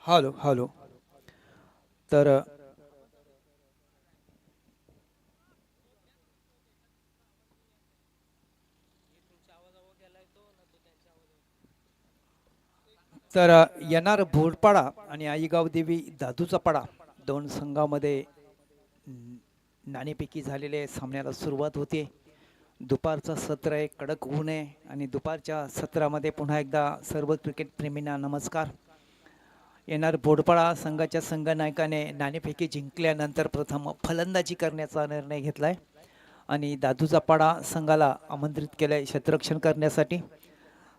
Hello hello. तर येणार भोरपाडा आणि आईगाव देवी दादूचा पाडा दोन संघामध्ये न- नाणेफेकी झालेले सामन्याला सुरुवात होते. दुपारचं सत्र आहे, कडक ऊन आहे आणि दुपारच्या सत्रामध्ये पुन्हा एकदा सर्व क्रिकेट प्रेमींना नमस्कार. येणार बोडपाडा संघाच्या संघनायकाने नाणेफेकी जिंकल्यानंतर प्रथम फलंदाजी करण्याचा निर्णय घेतलाय आणि दादूचा पाडा संघाला आमंत्रित केलंय क्षेत्ररक्षण करण्यासाठी.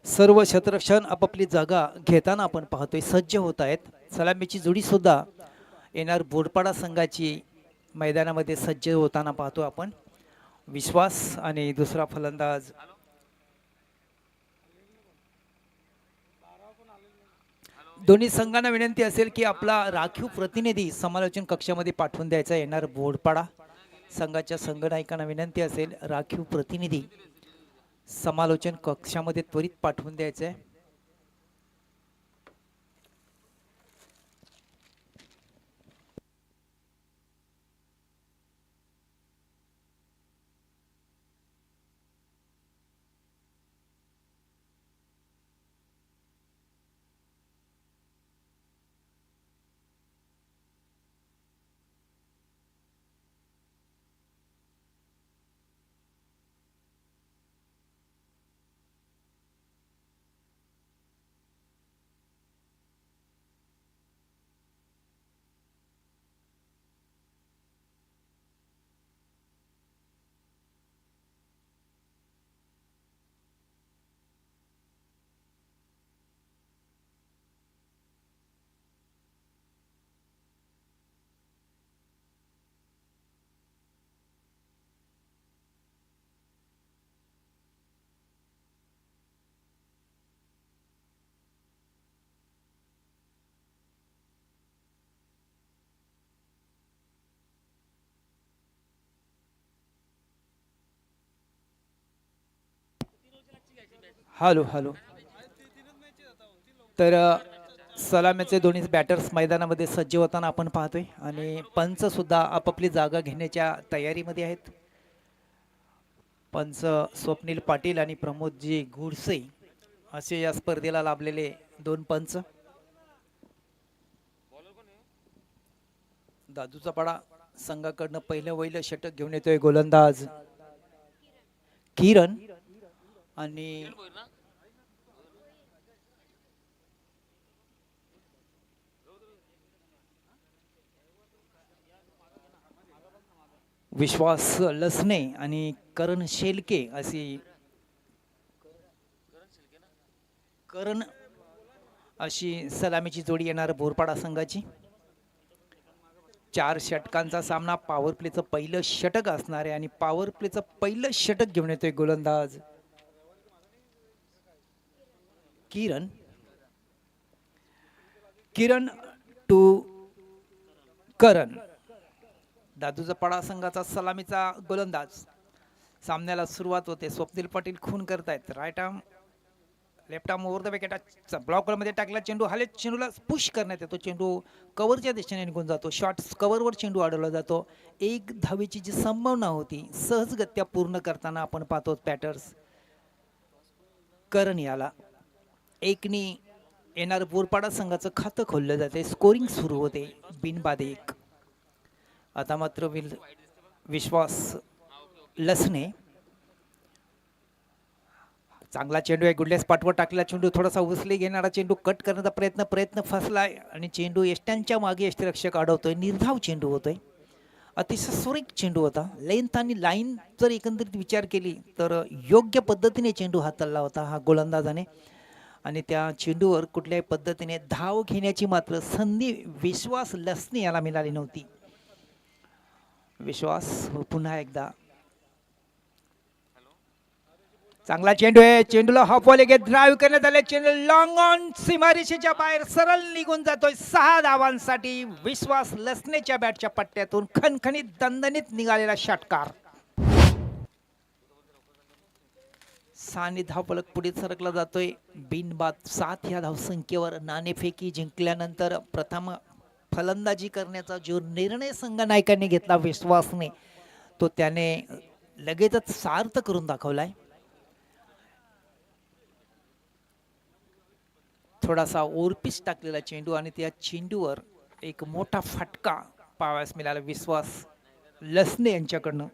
सर्व क्षेत्ररक्षण आपापली जागा घेताना आपण पाहतोय सज्ज होत आहेत. सलामीची जोडी सुद्धा येणार बोरपाडा संघाची मैदानामध्ये सज्ज होताना पाहतो आपण. विश्वास आणि दुसरा फलंदाज. दोन्ही संघांना विनंती असेल की आपला राखीव प्रतिनिधी समालोचन कक्षामध्ये पाठवून द्यायचा. येणार बोरपाडा संघाच्या संघनायकांना विनंती असेल राखीव प्रतिनिधी समालोचन कक्षामध्ये त्वरित पाठवून द्यायचं आहे. Hello hello. तर सलामीचे दोन्ही बॅटर्स मैदानामध्ये सज्ज होताना आपण पाहतोय आणि पंच सुद्धा आपापली जागा घेण्याच्या तयारीमध्ये आहेत. पंच स्वप्नील पाटील आणि प्रमोदजी गुडसे असे या स्पर्धेला लाभलेले दोन पंच. दादूचा पाडा संघाकडनं पहिलं वहिलं षटक घेऊन येतोय गोलंदाज किरण आणि विश्वास लसणे आणि करण शेलके अशी करण अशी सलामीची जोडी येणार बोरपाडा संघाची. चार षटकांचा सामना पॉवर प्लेचं पहिलं षटक असणार आहे आणि पॉवर प्लेचं पहिलं षटक घेऊन येतोय गोलंदाज किरण. किरण टू करण. दादूचा पाडा संघाचा सलामीचा गोलंदाज. सामन्याला सुरुवात होते. स्वप्नील पाटील खून करतायत. Right arm left arm over the wicket ब्लॉकमध्ये टाकला चेंडू. हाले चेंडूला पुश करण्यात येतो. चेंडू कव्हरच्या दिशेने निघून जातो. शॉर्ट कव्हरवर चेंडू अडवला जातो. एक धावेची जी संभावना होती सहजगत्या पूर्ण करताना आपण पाहतो बॅटर्स करण याला एकनी येणार बोरपाडा संघाचं खातं खोललं जाते. स्कोरिंग सुरू होते बिनबाद एक. आता मात्र विश्वास लसणे चांगला चेंडू आहे. गुडलेस पाठवर टाकलेला चेंडू थोडासा उचली घेणारा चेंडू कट करण्याचा प्रयत्न फसलाय आणि चेंडू यष्ट्यांच्या मागे यष्टीरक्षक अडवतोय. निर्धाव चेंडू होतोय. अतिशय सुरेख चेंडू होता. लेंथ आणि लाईन जर एकंदरीत विचार केली तर योग्य पद्धतीने चेंडू हाताळला होता हा गोलंदाजाने आणि त्या चेंडूवर कुठल्याही पद्धतीने धाव घेण्याची मात्र संधी विश्वास लसणे याला मिळाली नव्हती. विश्वास पुन्हा एकदा चांगला चेंडू आहे. चेंडूला हाफ वॉले घेत ड्राईव्ह करण्यात आले. चेंडू लॉंग ऑन सीमारेषेच्या बाहेर सरळ निघून जातोय. 6 धावांसाठी विश्वास लसणेच्या बॅटच्या पट्ट्यातून खणखणीत दणदणीत निघालेला षटकार. 6 धावफलक पुढे सरकला जातोय. बिनबाद 7 या धावसंख्येवर नाणेफेकी जिंकल्यानंतर प्रथम फलंदाजी करण्याचा जो निर्णय संघ नायकांनी घेतला विश्वासने, तो त्याने लगेचच सार्थ करून दाखवलाय. थोडासा ओरपीस टाकलेला चेंडू आणि त्या चेंडूवर एक मोठा फटका पाहावयास मिळाला विश्वास लसने यांच्याकडनं.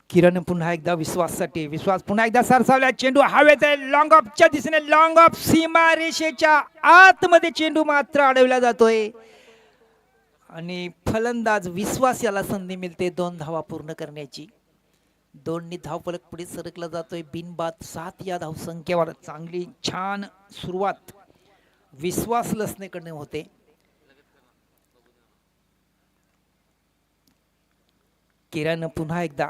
किरण पुन्हा एकदा विश्वाससाठी, विश्वास पुन्हा एकदा सरसावला चेंडू हवेत आहे. लॉंग ऑफच्या दिशेने, लॉंग ऑफ सीमा रेषेच्या आतमध्ये चेंडू मात्र अडवला जातोय आणि फलंदाज विश्वास याला संधी मिळते 2 धावा पूर्ण करण्याची. 2 धावफलक पुढे सरकला जातोय. बिनबाद 7 या धावसंख्येवर चांगली छान सुरुवात विश्वास लसनेकडून होते. किरण पुन्हा एकदा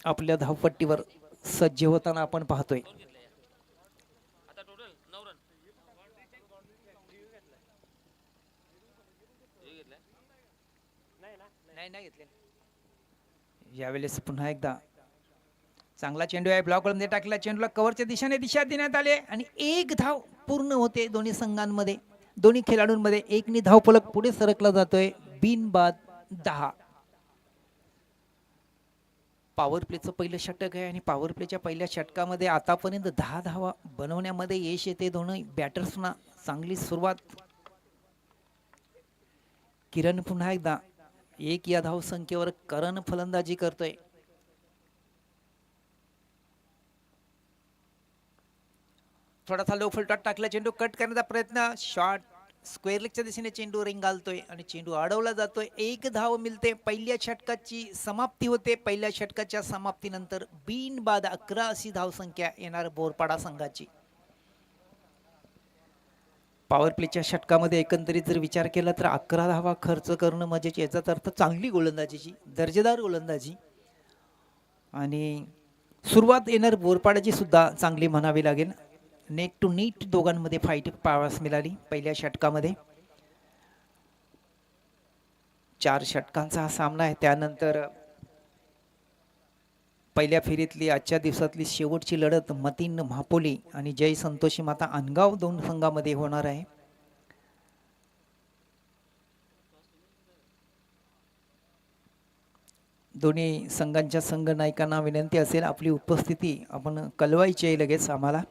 आपल्या धावपट्टीवर सज्ज होताना आपण पाहतोय. यावेळेस पुन्हा एकदा चांगला चेंडू आहे. ब्लॉक मध्ये टाकला चेंडूला कव्हरच्या दिशेने दिशा देण्यात आले आणि 1 धाव पूर्ण होते दोन्ही संघांमध्ये, दोन्ही खेळाडूंमध्ये. 1 धावफलक पुढे सरकला जातोय. बिनबाद 10. पॉवर प्लेचं पहिलं षटक आहे आणि पॉवर प्लेच्या पहिल्या षटकामध्ये आतापर्यंत 10 धावा बनवण्यामध्ये यश येते दोन्ही बॅटर्सना. चांगली सुरुवात. किरण पुन्हा एकदा 1 या धावसंख्येवर करण फलंदाजी करतोय. थोडासा लो फुलटॉट टाकला चेंडू, कट करण्याचा प्रयत्न, शॉट स्क्वेअर लेगच्या दिशेने चेंडू रिंगालतोय आणि चेंडू अडवला जातोय. 1 धाव मिळते. पहिल्या षटकाची समाप्ती होते. पहिल्या षटकाच्या समाप्तीनंतर बिनबाद 11 अशी धावसंख्या येणार बोरपाडा संघाची. पॉवर प्लेच्या षटकामध्ये एकंदरीत जर विचार केला तर 11 धावा खर्च करणं म्हणजे याचाच अर्थ चांगली गोलंदाजीची, दर्जेदार गोलंदाजी. आणि सुरुवात येणार बोरपाड्याची सुद्धा चांगली म्हणावी लागेल. नेट टू नीट दोघांमध्ये फाईट पाहावयास मिळाली पहिल्या षटकामध्ये. 4 षटकांचा हा सामना आहे. त्यानंतर पहिल्या फेरीतली आजच्या दिवसातली शेवटची लढत मतीन महापोली आणि जय संतोषी माता अनगाव 2 संघामध्ये होणार आहे. दोन्ही संघांच्या संघ नायकांना विनंती असेल आपली उपस्थिती आपण कळवायची आहे लगेच आम्हाला.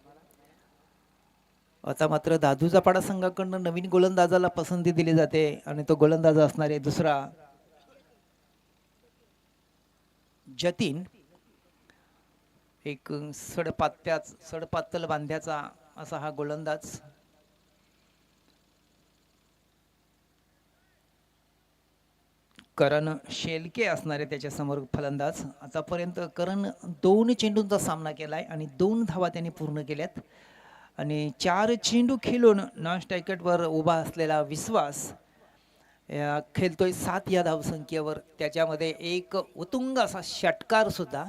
आता मात्र दादूचा पाडा संघाकडून नवीन गोलंदाजाला पसंती दिली जाते आणि तो गोलंदाज असणार आहे दुसरा जतीन. एक सडपातल बांध्याचा असा हा गोलंदाज. करण शेलके असणारे त्याच्या समोर फलंदाज. आतापर्यंत करण 2 चेंडूंचा सामना केलाय आणि 2 धावा त्यांनी पूर्ण केल्यात आणि 4 चेंडू खेळून नॉन स्ट्रायकटवर उभा असलेला विश्वास खेळतोय 7 या धावसंख्येवर. त्याच्यामध्ये एक उत्तुंग असा षटकार सुद्धा.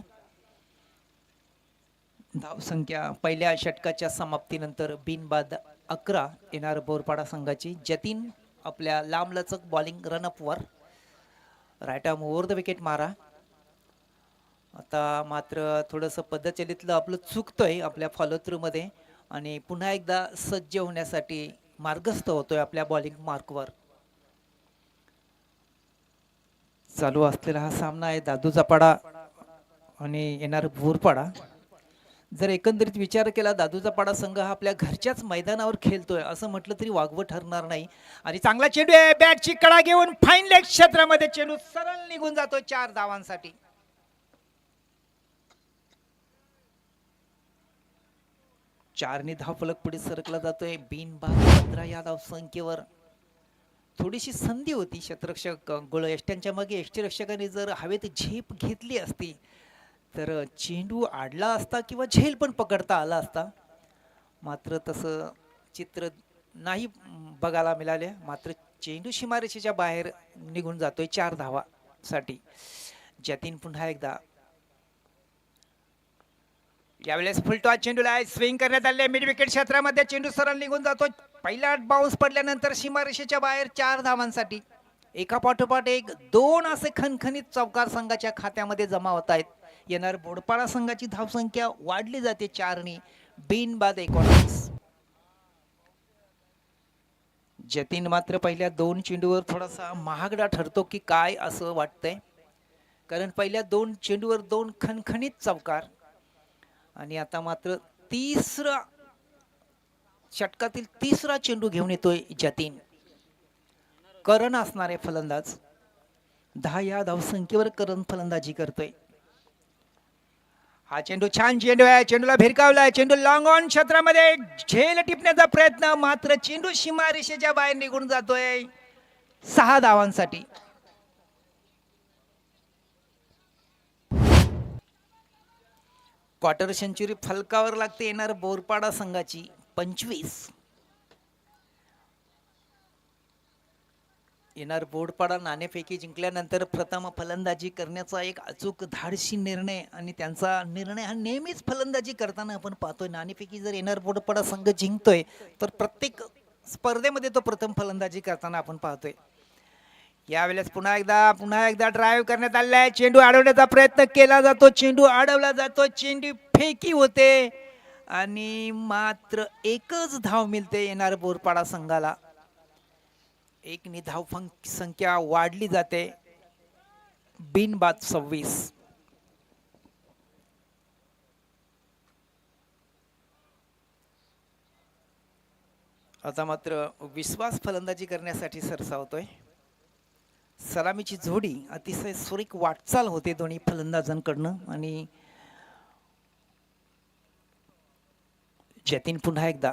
धावसंख्या पहिल्या षटकाच्या समाप्तीनंतर बिनबाद 11 येणार बोरपाडा संघाची. जतीन आपल्या लांबलचक बॉलिंग रनअपवर right arm over the wicket मारा. आता मात्र थोडंसं पद्धतचलितलं आपलं चुकतोय आपल्या फॉलो थ्रू मध्ये आणि पुन्हा एकदा सज्ज होण्यासाठी मार्गस्थ होतोय आपल्या बॉलिंग मार्कवर. चालू असलेला हा सामना आहे दादूचा पाडा आणि येणार बोरपाडा. जर एकंदरीत विचार केला दादूचा पाडा संघ हा आपल्या घरच्याच मैदानावर खेळतोय असं म्हटलं तरी वागवं ठरणार नाही. आणि चांगला चेंडू आहे. बॅटची कडा घेऊन फाईन लेग क्षेत्रामध्ये चेंडू सरळ निघून जातोय 4 धावांसाठी. 4 धावफलक पुढे सरकला जातोय. बिनबाद 15 या धावसंख्येवर. थोडीशी संधी होती क्षेत्ररक्षक गोल यष्ट्यांच्या मागे यष्टीरक्षकाने जर हवेत झेप घेतली असती तर चेंडू आडला असता किंवा झेल पण पकडता आला असता. मात्र तसं चित्र नाही बघायला मिळाले. मात्र चेंडू सीमारेषेच्या बाहेर निघून जातोय 4 धावासाठी. जतीन पुन्हा एकदा यावेळेस फुलटॉस चेंडूला स्विंग करण्यात आले. मिड विकेट क्षेत्रामध्ये चेंडू सरळ निघून जातो. पहिला बाउन्स पडल्यानंतर सीमारेषेच्या बाहेर 4 धावांसाठी. एका पाठोपाठ एक 2 असे खणखणीत चौकार संघाच्या खात्यामध्ये जमा होत आहेत. येणार बोडपाडा संघाची धावसंख्या वाढली जाते 4 बिनबाद 19. जतीन मात्र पहिल्या 2 चेंडूवर थोडासा महागडा ठरतो की काय असं वाटतंय, कारण पहिल्या 2 चेंडूवर 2 खणखणीत चौकार आणि आता मात्र तिसरा षटकातील तिसरा चेंडू घेऊन येतोय जतीन. करण असणारे फलंदाज 10 या धावसंख्येवर करण फलंदाजी करतोय. हा चेंडू छान चेंडू आहे, चेंडूला भिरकावलाय, चेंडू लॉंग ऑन क्षेत्रामध्ये झेल टिपण्याचा प्रयत्न, मात्र चेंडू सीमारेषेच्या बाहेर निघून जातोय 6 धावांसाठी. क्वार्टर सेंचुरी फलकावर लागते येणार बोरपाडा संघाची 25. येणार बोरपाडा नाणेफेकी जिंकल्यानंतर प्रथम फलंदाजी करण्याचा एक अचूक धाडसी निर्णय, आणि त्यांचा निर्णय हा नेहमीच फलंदाजी करताना आपण पाहतोय. नाणेफेकी जर येणार बोरपाडा संघ जिंकतोय तर प्रत्येक स्पर्धेमध्ये तो प्रथम फलंदाजी करताना आपण पाहतोय. यावेळेस पुन्हा एकदा ड्राईव्ह करण्यात आलेला आहे, चेंडू अडवण्याचा प्रयत्न केला जातो, चेंडू अडवला जातो, चेंडू फेकी होते आणि मात्र एकच धाव मिळते येणार बोरपाडा संघाला. एक धाव संख्या वाढली जाते बिनबाद 26. आता मात्र विश्वास फलंदाजी करण्यासाठी सरसावतोय. सलामीची जोडी अतिशय सुरेख वाटचाल होते दोन्ही फलंदाजांकडनं, आणि जतीन पुन्हा एकदा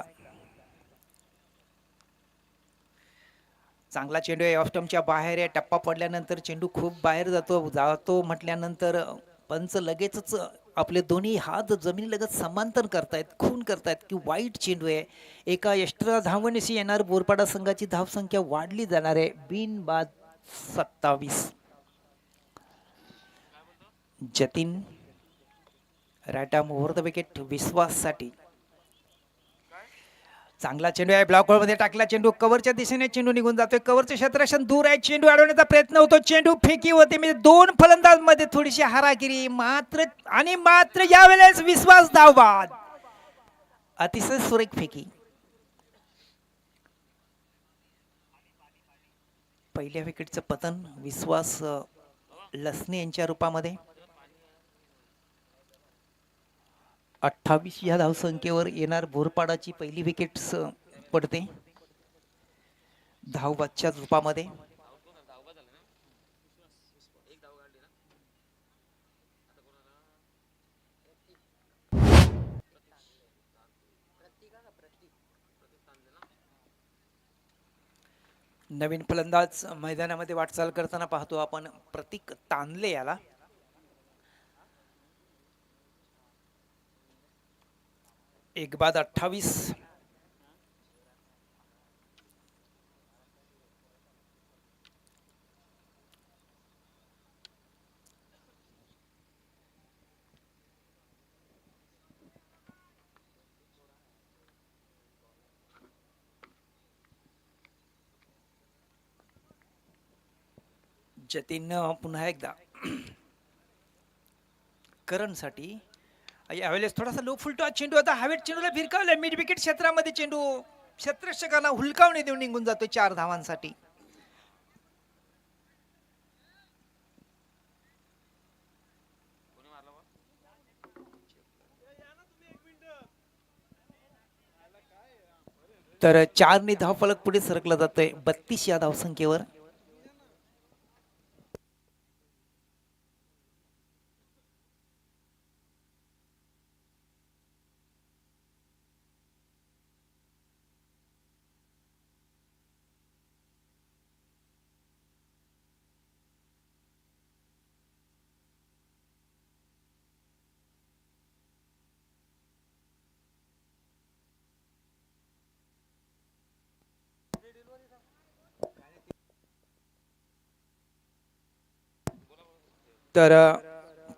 चांगला चेंडू आहे, ऑस्टमच्या बाहेर आहे. टप्पा पडल्यानंतर चेंडू खूप बाहेर जातो म्हटल्यानंतर पंच लगेचच आपले दोन्ही हात जमिनीलगत समांतर करतायत, खून करतायत की वाईट चेंडू आहे. एका एक्स्ट्रा धावणीशी येणार बोरपाडा संघाची धावसंख्या वाढली जाणार आहे बिनबाद 27. Jatin right arm over the wicket विश्वाससाठी. चांगला चेंडू आहे, ब्लॉक मध्ये टाकला चेंडू, कव्हरच्या दिशेने चेंडू निघून जातोय, कव्हरचे क्षेत्ररक्षण दूर आहे, चेंडू अडवण्याचा प्रयत्न होतो, चेंडू फेकी होते. म्हणजे 2 फलंदाज मध्ये थोडीशी हारागिरी, मात्र यावेळेस विश्वास धावबाद. अतिशय सुरेख फेकी. पहिल्या विकेटचं पतन विश्वास लसने यांच्या रूपामध्ये. 28 या धावसंख्येवर येणार बोरपाडाची पहिली विकेट पडते धावबादच्या रूपामध्ये. नवीन फलंदाज मैदानामध्ये वाटचाल करताना पाहतो आपण प्रतीक तांदले याला. एक बाद 28. जतीन पुन्हा एकदा करणसाठी. यावेळेस थोडासा लो फुलटो चेंडू आता हवेत चेंडूला भिरकावलाय, मिड विकेट क्षेत्रामध्ये चेंडू क्षेत्ररक्षकांना हुलकावणे देऊन निघून जातो 4 धावांसाठी. तर 4 धावफलक पुढे सरकला जातोय 32 या धावसंख्येवर. तर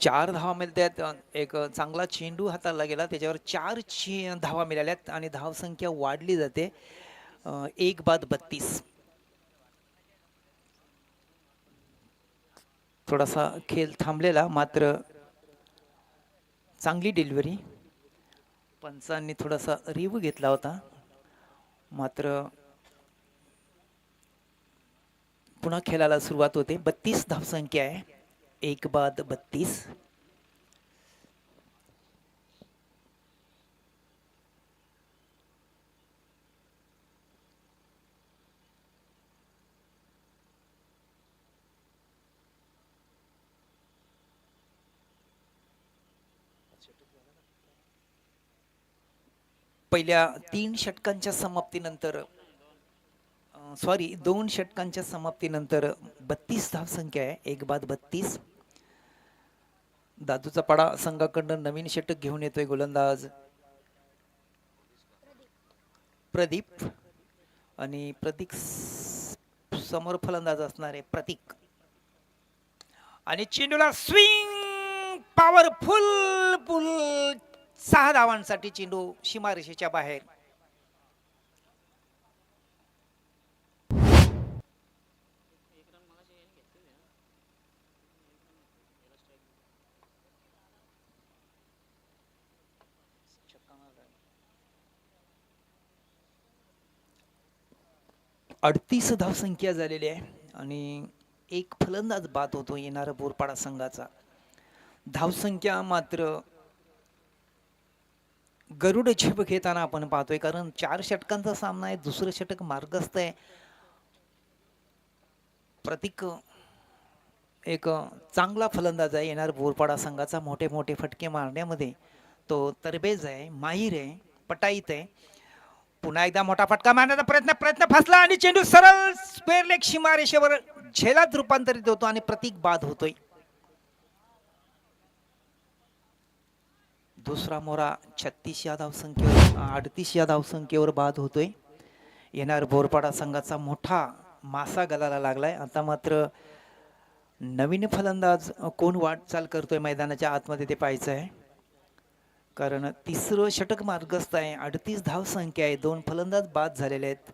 4 धावा मिळतात. एक चांगला चेंडू हाताळला गेला, त्याच्यावर 4 धावा मिळाल्यात आणि धावसंख्या वाढली जाते 1 बाद 32. थोडासा खेळ थांबलेला, मात्र चांगली डिलिव्हरी. पंचांनी थोडासा रिव्ह्यू घेतला होता, मात्र पुन्हा खेळाला सुरुवात होते. 32 धावसंख्या आहे, एक बाद 32. पहिल्या 3 षटकांच्या समाप्तीनंतर सॉरी 2 षटकांच्या समाप्तीनंतर 32 धावसंख्या आहे, एक बाद 32. दादूचा पाडा संघाकडून नवीन षटक घेऊन येतोय गोलंदाज प्रदीप, आणि प्रतीक समोर फलंदाज असणारे प्रतीक. आणि चेंडूला स्विंग पॉवरफुल पुल, 6 धावांसाठी चेंडू सीमारेषेच्या बाहेर. अडतीस धावसंख्या झालेली आहे आणि एक फलंदाज बाद होतो येणारा बोरपाडा संघाचा. धावसंख्या मात्र गरुड झेप घेताना आपण पाहतोय, कारण 4 षटकांचा सामना आहे, दुसरं षटक मार्गस्थ आहे. प्रतीक एक चांगला फलंदाज आहे येणार बोरपाडा संघाचा. मोठे मोठे फटके मारण्यामध्ये तो तरबेज आहे, माहीर आहे, पटाईत आहे. पुन्हा एकदा मोठा फटका मारण्याचा प्रयत्न फसला आणि चेंडू सरळ स्क्वेअर लेग सीमारेषेवर झेलात रूपांतरित होतो आणि प्रतीक बाद होतोय. दुसरा मोरा 36 या धावसंख्येवर 38 या धावसंख्येवर बाद होतोय. येणार बोरपाडा संघाचा मोठा मासा गलाला लागलाय. आता मात्र नवीन फलंदाज कोण वाटचाल करतोय मैदानाच्या आतमध्ये ते पाहायचं आहे, कारण तिसरं षटक मार्गस्थ आहे. 38 धावसंख्या आहे, 2 फलंदाज बाद झालेले आहेत.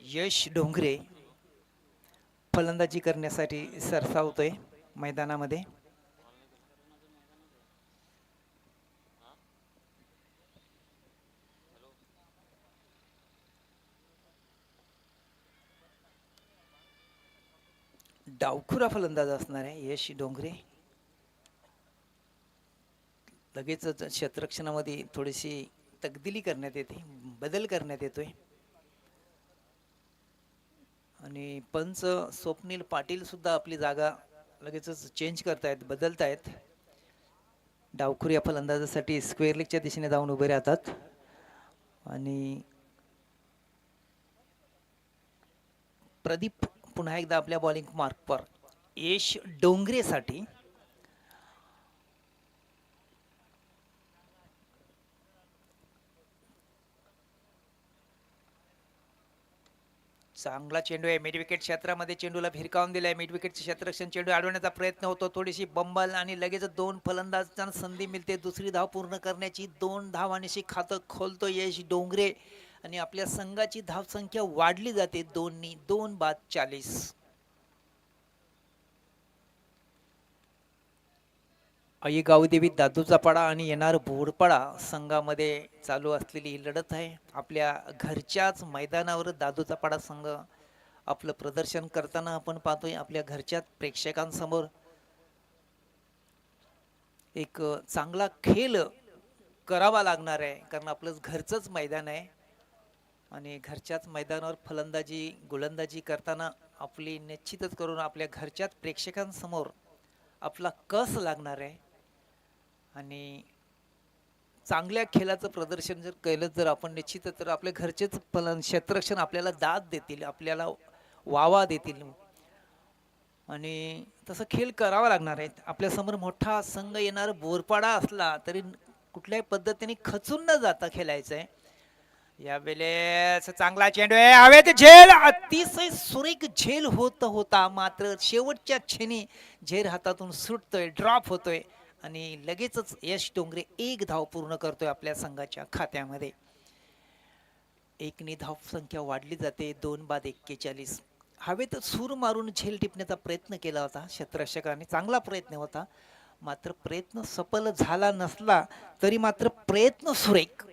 यश डोंगरे फलंदाजी करण्यासाठी सरसावतोय मैदानामध्ये. डावखुरा फलंदाज असणार आहे यश डोंगरे. लगेच क्षेत्ररक्षणामध्ये थोडीशी तब्दिली करण्यात येते, बदल करण्यात येतोय. आणि पंच स्वप्नील पाटील सुद्धा आपली जागा लगेचच चेंज करतायत, बदलतायत. डावखुर या फलंदाजासाठी स्क्वेअर लेगच्या दिशेने जाऊन उभे राहतात. आणि प्रदीप पुन्हा एकदा आपल्या बॉलिंग मार्कवर यश डोंगरेसाठी. चांगला चेंडू आहे, मिड विकेट क्षेत्रामध्ये चेंडूला भिरकावून दिलाय. मिड विकेटचे क्षेत्ररक्षण, चेंडू अडवण्याचा प्रयत्न होतो, थोडीशी बंबल आणि लगेच 2 फलंदाजांना संधी मिळते दुसरी धाव पूर्ण करण्याची. 2 धावांशी खातं खोलतो यश डोंगरे आणि आपल्या संघाची धावसंख्या वाढली जाते 2नी. 2 बाद 40. आई गावदेवी दादूचा पाडा आणि येणार बोरपाडा संघामध्ये चालू असलेली ही लढत आहे. आपल्या घरच्याच मैदानावर दादूचा पाडा संघ आपलं प्रदर्शन करताना आपण पाहतोय. आपल्या घरच्याच प्रेक्षकांसमोर एक चांगला खेळ करावा लागणार आहे, कारण आपलं घरचंच मैदान आहे आणि घरच्याच मैदानावर फलंदाजी गोलंदाजी करताना आपली निश्चितच करून आपल्या घरच्याच प्रेक्षकांसमोर आपला कस लागणार आहे. आणि चांगल्या खेळाचं प्रदर्शन जर केलं तर आपण निश्चितच तर आपल्या घरचेच क्षेत्ररक्षण आपल्याला दाद देतील, आपल्याला वावा देतील आणि तसं खेळ करावा लागणार आहे. आपल्यासमोर मोठा संघ येणार बोरपाडा असला तरी कुठल्याही पद्धतीने खचून न जाता खेळायचं आहे. यावेळेस चांगला चेंडू आहे, हवेत झेल, अतिशय सुरेख झेल होता, मात्र शेवटच्या क्षणी झेल हातातून सुटतोय, ड्रॉप होतोय आणि लगेचच यश डोंगरे 1 धाव पूर्ण करतोय आपल्या संघाच्या खात्यामध्ये. 1नी धाव संख्या वाढली जाते. 2 बाद 41. हवेत सूर मारून झेल टिपण्याचा प्रयत्न केला होता क्षेत्ररक्षकांनी, चांगला प्रयत्न होता. मात्र प्रयत्न सफल झाला नसला तरी मात्र प्रयत्न सुरेख.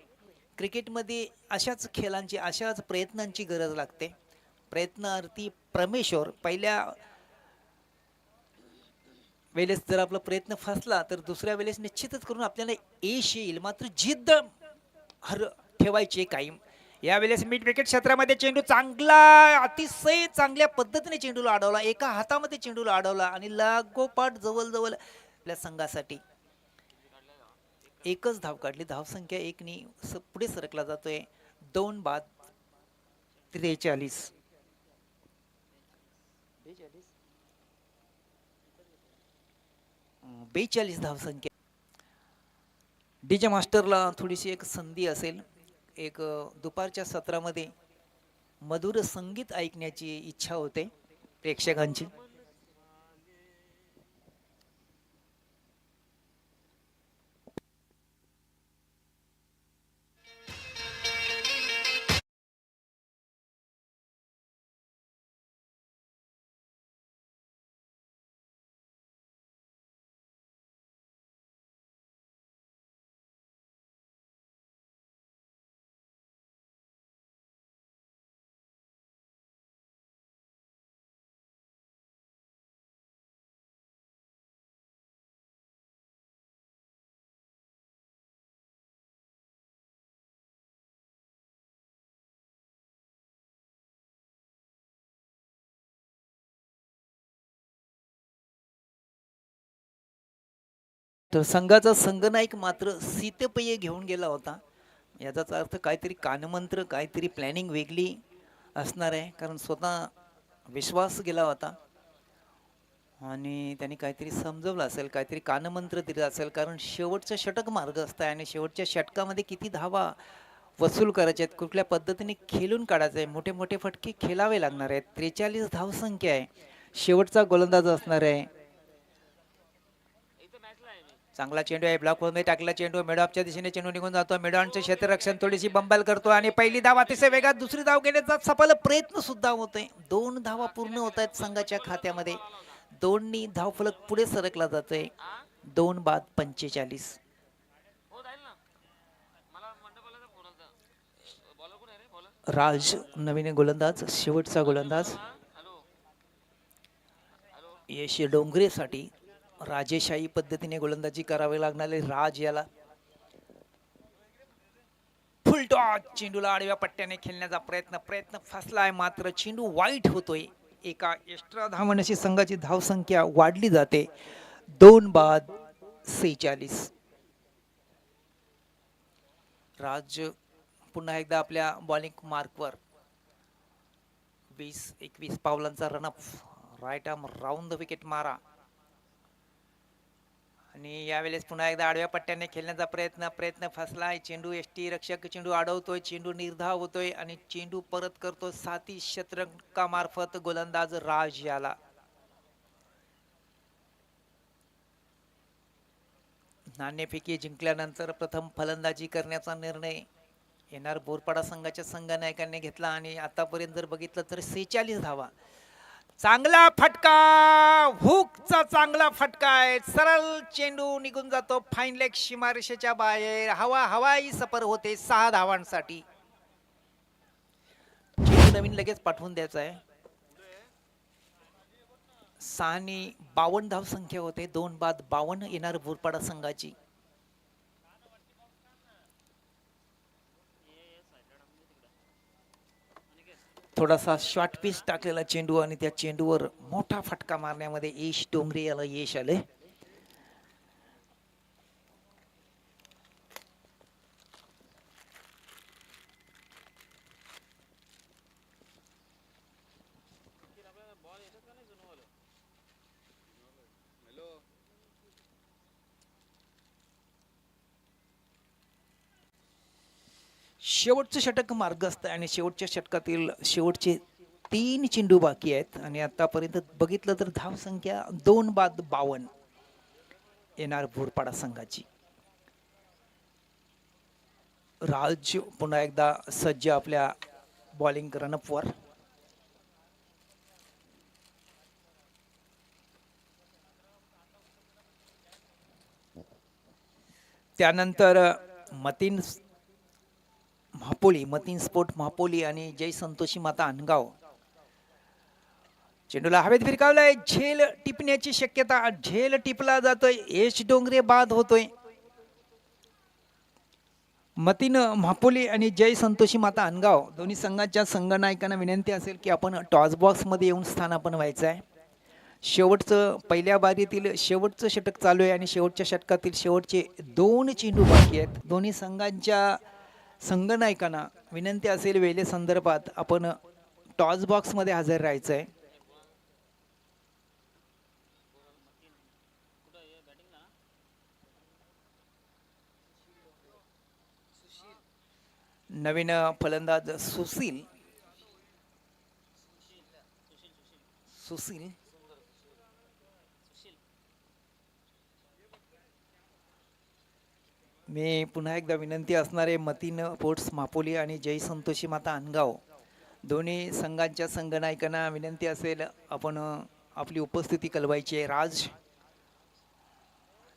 क्रिकेटमध्ये अशाच खेळांची, अशाच प्रयत्नांची गरज लागते. प्रयत्नार्थी परमेश्वर. पहिल्या वेळेस जर आपला प्रयत्न फसला तर दुसऱ्या वेळेस निश्चितच करून आपल्याला यश येईल. मात्र जिद्द ठेवायची कायम. यावेळेस मिड विकेट क्षेत्रामध्ये चेंडू चांगला, अतिशय चांगल्या पद्धतीने चेंडूला अडवला, एका हातामध्ये चेंडूला अडवला आणि लागोपाठ जवळजवळ आपल्या संघासाठी एकच धाव काढली. धावसंख्या 1 नी पुढे सरकला जातोय. 2 बाद 43. 42 धावसंख्या. डीजे मास्टरला थोडीशी एक संधी असेल, एक दुपारच्या सत्रामध्ये मधुर संगीत ऐकण्याची इच्छा होते प्रेक्षकांची. तर संघाचा संघनायक मात्र शीतपेय घेऊन गेला होता. याचाच अर्थ काहीतरी कानमंत्र, काहीतरी प्लॅनिंग वेगळी असणार आहे, कारण स्वतः विश्वास गेला होता आणि त्यांनी काहीतरी समजवलं असेल, काहीतरी कानमंत्र दिला असेल. कारण शेवटचं षटक मार्ग असतं आणि शेवटच्या षटकामध्ये किती धावा वसूल करायचे आहेत, कुठल्या पद्धतीने खेळून काढायचे आहे, मोठे मोठे फटके खेळावे लागणार आहेत. 43 धावसंख्या आहे. शेवटचा गोलंदाज असणार आहे. चांगला चेंडू आहे, ब्लॉक मध्ये टाकला चेंडू, मिडऑफच्या दिशेने चेंडू निघून जातो. मिडऑनचे क्षेत्ररक्षण थोडीशी बंबाल करतो आणि पहिली धाव अतिशय वेगात, दुसरी धाव घेण्याचा सफल प्रयत्न सुद्धा होतोय. 2 धावा पूर्ण होत आहेत संघाच्या खात्यामध्ये. 2 नी धावफलक पुढे सरकला जातोय. 2 बाद 45. राज नवीन गोलंदाज, शेवटचा गोलंदाज यश डोंगरेसाठी राजेशाही पद्धतीने गोलंदाजी करावी लागणारे राज याला. फुल टॉस, चेंडूला आडव्या पट्ट्याने खेळण्याचा प्रयत्न फसलाय. मात्र चेंडू वाईट होतोय. एका एक्स्ट्रा धावण्याची संघाची धावसंख्या वाढली जाते. 2 बाद 46. राज पुन्हा एकदा आपल्या बॉलिंग मार्कवर 20-21 पावलांचा run up, right arm round the wicket मारा. आणि यावेळेस पुन्हा एकदा आडव्या पट्ट्याने खेळण्याचा प्रयत्न फसलाय. चेंडू एसटी रक्षक चेंडू अडवतोय, चेंडू निर्धाव होतोय आणि चेंडू परत करतो साथी षटकामार्फत गोलंदाज राज याला. नाणेफेकी जिंकल्यानंतर प्रथम फलंदाजी करण्याचा निर्णय येणार बोरपाडा संघाच्या संघनायकांनी घेतला आणि आतापर्यंत जर बघितलं तर 46 धावा. चांगला फटका, हुकचा चांगला फटका आहे. सरळ चेंडू निघून जातो फाईन लेग सीमारेषेच्या बाहेर. हवाई सफर होते 6 धावांसाठी. चेंडू नवीन लगेच पाठवून द्यायचा आहे. 6 नी 52 धाव संख्या होते. 2 बाद 52 येणार बोरपाडा संघाची. थोडासा शॉर्ट पिच टाकलेला चेंडू आणि त्या चेंडूवर मोठा फटका मारण्यामध्ये यश डोंगरे याला यश आले. शेवटचं षटक मार्ग असतं आणि शेवटच्या षटकातील शेवटचे 3 चेंडू बाकी आहेत आणि आतापर्यंत बघितलं तर धाव संख्या 2 बाद 52 येणार बोरपाडा संघाची. राज पुन्हा एकदा सज्ज आपल्या बॉलिंग रनअपवर. त्यानंतर मतीन मतीन स्पोर्ट महापोली आणि जय संतोषी माता अनगाव चेंडूला हवेत फिरकावलाय. झेल टिपण्याची शक्यता. झेल टिपला जातोय. एच डोंगरे बाद होतोय. मतीन महापोली आणि जय संतोषी माता अनगाव दोन्ही संघाच्या संघनायकांना विनंती असेल की आपण टॉस बॉक्स मध्ये येऊन स्थानापन्न व्हायचं आहे. शेवटचं पहिल्या बारीतील शेवटचं षटक चालू आहे आणि शेवटच्या षटकातील शेवटचे 2 चेंडू बाकी आहेत. दोन्ही संघांच्या संघनायकांना विनंती असेल वेळे संदर्भात आपण टॉस बॉक्स मध्ये हजर राहायचं आहे. नवीन फलंदाज सुशील मी पुन्हा एकदा विनंती असणारे मतीन स्पोर्ट्स मापोली आणि जय संतोषी माता अनगाव दोन्ही संघांच्या संघनायकांना विनंती असेल आपण आपली उपस्थिती कळवायची आहे. राज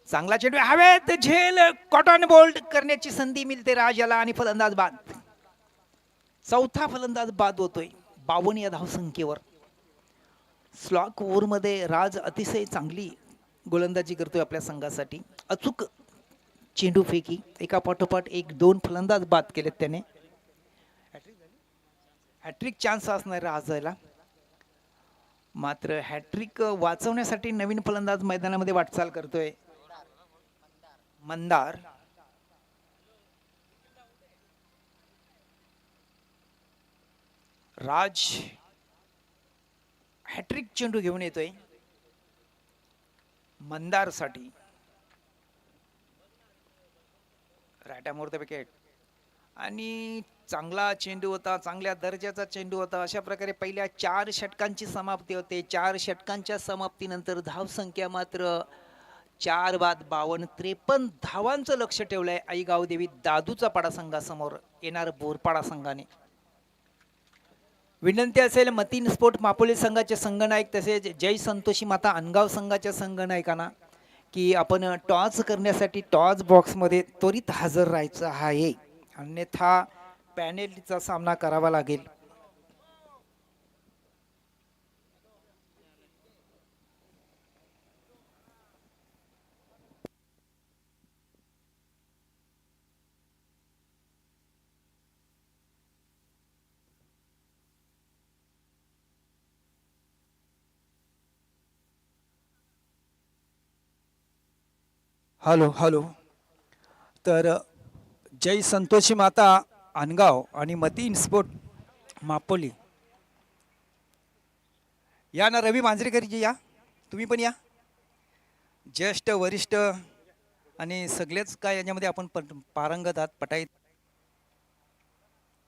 चांगला चेंडू हवेत. झेल कॉटन बोल्ड करण्याची संधी मिळते राजाला आणि फलंदाज बाद. चौथा फलंदाज बाद होतोय 52 या धावसंख्येवर. स्लॉक ओव्हर मध्ये राज अतिशय चांगली गोलंदाजी करतोय आपल्या संघासाठी. अचूक चेंडू फेकी एका पाठोपाठ 1-2 फलंदाज बाद केलेत त्याने. हॅट्रिक चान्स असणार राजाला. मात्र हॅट्रिक वाचवण्यासाठी नवीन फलंदाज मैदानामध्ये वाटचाल करतोय मंदार. राज हॅट्रिक चेंडू घेऊन येतोय मंदार साठी. रायटामोर द विकेट आणि चांगला चेंडू होता. चांगल्या दर्जाचा चेंडू होता. अशा प्रकारे पहिल्या 4 षटकांची समाप्ती होते. 4 षटकांच्या समाप्तीनंतर धावसंख्या मात्र 4 बाद 52 53 धावांचं लक्ष ठेवलंय आई गावदेवी दादूचा पाडा संघासमोर येणार बोरपाडा संघाने. विनंती असेल मतीन स्पोर्ट मापोली संघाचे संघनायक तसेच जय संतोषी माता अनगाव संघाच्या संघनायकांना की आपण टॉस करण्यासाठी टॉस बॉक्स मध्ये त्वरित हजर राहायचं आहे, अन्यथा पॅनेल्टीचा सामना करावा लागेल. Hello hello. तर जय संतोषी माता अनगाव आणि मतीन स्पोर्ट मापोली या ना. रवी मांजरेकरजी या, तुम्ही पण या. ज्येष्ठ वरिष्ठ आणि सगळेच काय याच्यामध्ये आपण पारंगत आहात पटाईत.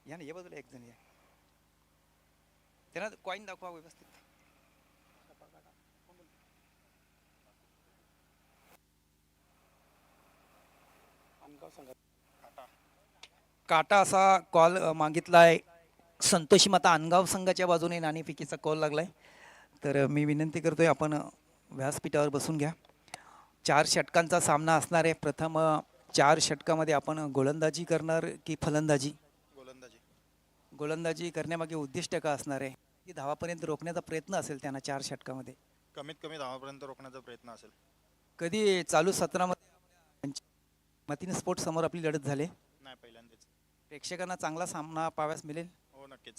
या ना, ये बाजूला एक जण या. त्यांना कॉईन दाखवा व्यवस्थित. काटा असा कॉल मागितलाय. संतोषी माता अनगाव संघाच्या बाजूने नाणेफेकीचा कॉल लागलाय. तर मी विनंती करतोय आपण व्यासपीठावर बसून घ्या. 4 षटकांचा सामना असणार आहे. प्रथम 4 षटकामध्ये आपण गोलंदाजी करणार की फलंदाजी? गोलंदाजी करण्यामागे उद्दिष्ट का असणार आहे? की धावापर्यंत रोखण्याचा प्रयत्न असेल त्यांना 4 षटकामध्ये. कमीत कमी धावापर्यंत रोखण्याचा प्रयत्न असेल. कधी चालू सत्रामध्ये मतीन स्पोर्ट समोर आपली लढत झाली नाही, पहिल्यांदाच. प्रेक्षकांना चांगला सामना पाहाव्यास मिळेल. हो, नक्कीच.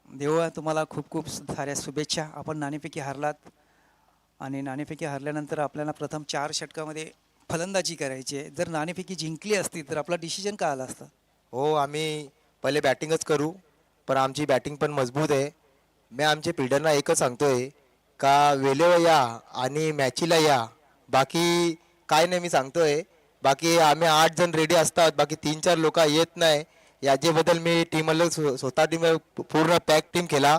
देवा तुम्हाला खूप खूप साऱ्या शुभेच्छा. आपण नाणेफेकी हारलात आणि नाणेफेकी हारल्यानंतर आपल्याला प्रथम 4 षटकामध्ये फलंदाजी करायची आहे. जर नाणेफेकी जिंकली असती तर आपला डिसिजन काय आला असतं? हो, आम्ही पहिले बॅटिंगच करू, पण आमची बॅटिंग पण मजबूत आहे. मी आमच्या फिल्डरना एकच सांगतोय का वेळेवर या आणि मॅचीला या. बाकी काय नाही मी सांगतोय. बाकी आम्ही 8 जण रेडी असतात, बाकी 3-4 लोक येत नाही. याच्याबद्दल मी टीमला स्वतः टीम पूर्ण पॅक टीम केला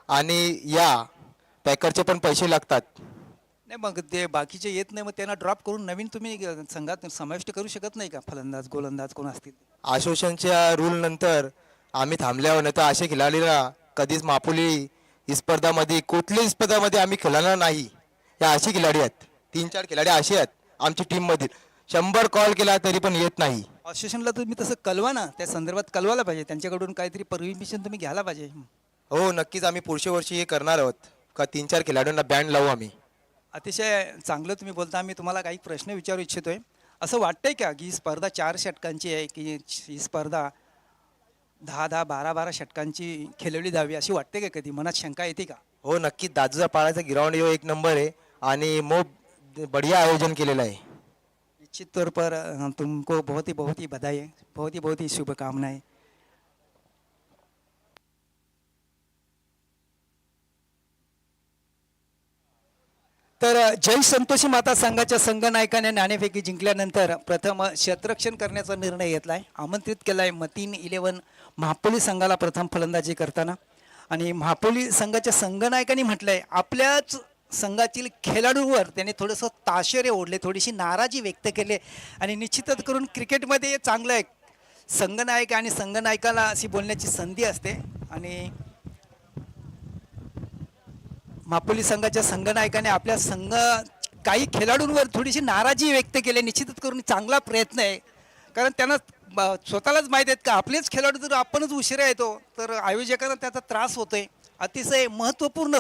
आणि या पॅकरचे पण पैसे लागतात. नाही मग ते बाकीचे येत नाही, मग त्यांना ड्रॉप करून नवीन तुम्ही संघात समाविष्ट करू शकत नाही का? फलंदाज गोलंदाज कोण असतील? आशोषणच्या रूल नंतर आम्ही थांबल्यावर नाही तर असे खिलाडीला कधीच मापोली ही स्पर्धामध्ये कुठल्याही स्पर्धामध्ये आम्ही खेळणार नाही. या अशी खिलाडी आहेत, 3-4 खिलाडी असे आहेत आमची टीममधील. 100 कॉल केला तरी पण येत नाही. असोसिएशनला तुम्ही तसं कळवा ना, त्या संदर्भात कळवायला पाहिजे, त्यांच्याकडून काहीतरी परमिशन तुम्ही घ्यायला पाहिजे. हो नक्कीच आम्ही पुढच्या वर्षी हे करणार आहोत का 3-4 खेळाडूंना बँड लावू आम्ही. अतिशय चांगलं तुम्ही बोलता. मी तुम्हाला काही प्रश्न विचारू इच्छितोय. असं वाटतंय का की ही स्पर्धा 4 षटकांची आहे, की ही स्पर्धा 10-10, 12-12 षटकांची खेळवली जावी अशी वाटते का कधी मनात शंका येते का? हो नक्कीच दादूचा पाळाचा ग्राउंड यो एक नंबर आहे आणि बढिया आयोजन केलेलं आहे. निश्चित तौर पर तुमको बहुत ही बधाई है, बहुत ही शुभकामनाएं. तर जय संतोषी माता संघाच्या संघनायकाने नाणेफेकी जिंकल्यानंतर प्रथम क्षेत्ररक्षण करण्याचा निर्णय घेतलाय. आमंत्रित केलाय मतीन 11 महापोली संघाला प्रथम फलंदाजी करताना. आणि महापोली संघाच्या संघनायकांनी म्हटलंय आपल्याच संघातील खेळाडूंवर त्याने थोडंसं ताशेरे ओढले, थोडीशी नाराजी व्यक्त केली. आणि निश्चितच करून क्रिकेटमध्ये चांगलं आहे, संघनायक आणि संघनायकाला अशी बोलण्याची संधी असते. आणि मापोली संघाच्या संघनायकाने आपल्या संघ काही खेळाडूंवर थोडीशी नाराजी व्यक्त केली. निश्चितच करून चांगला प्रयत्न आहे, कारण त्यांना स्वतःलाच माहीत आहेत का आपलेच खेळाडू जर आपणच उशिरा येतो तर आयोजकांना त्याचा त्रास होतोय. अतिशय महत्त्वपूर्ण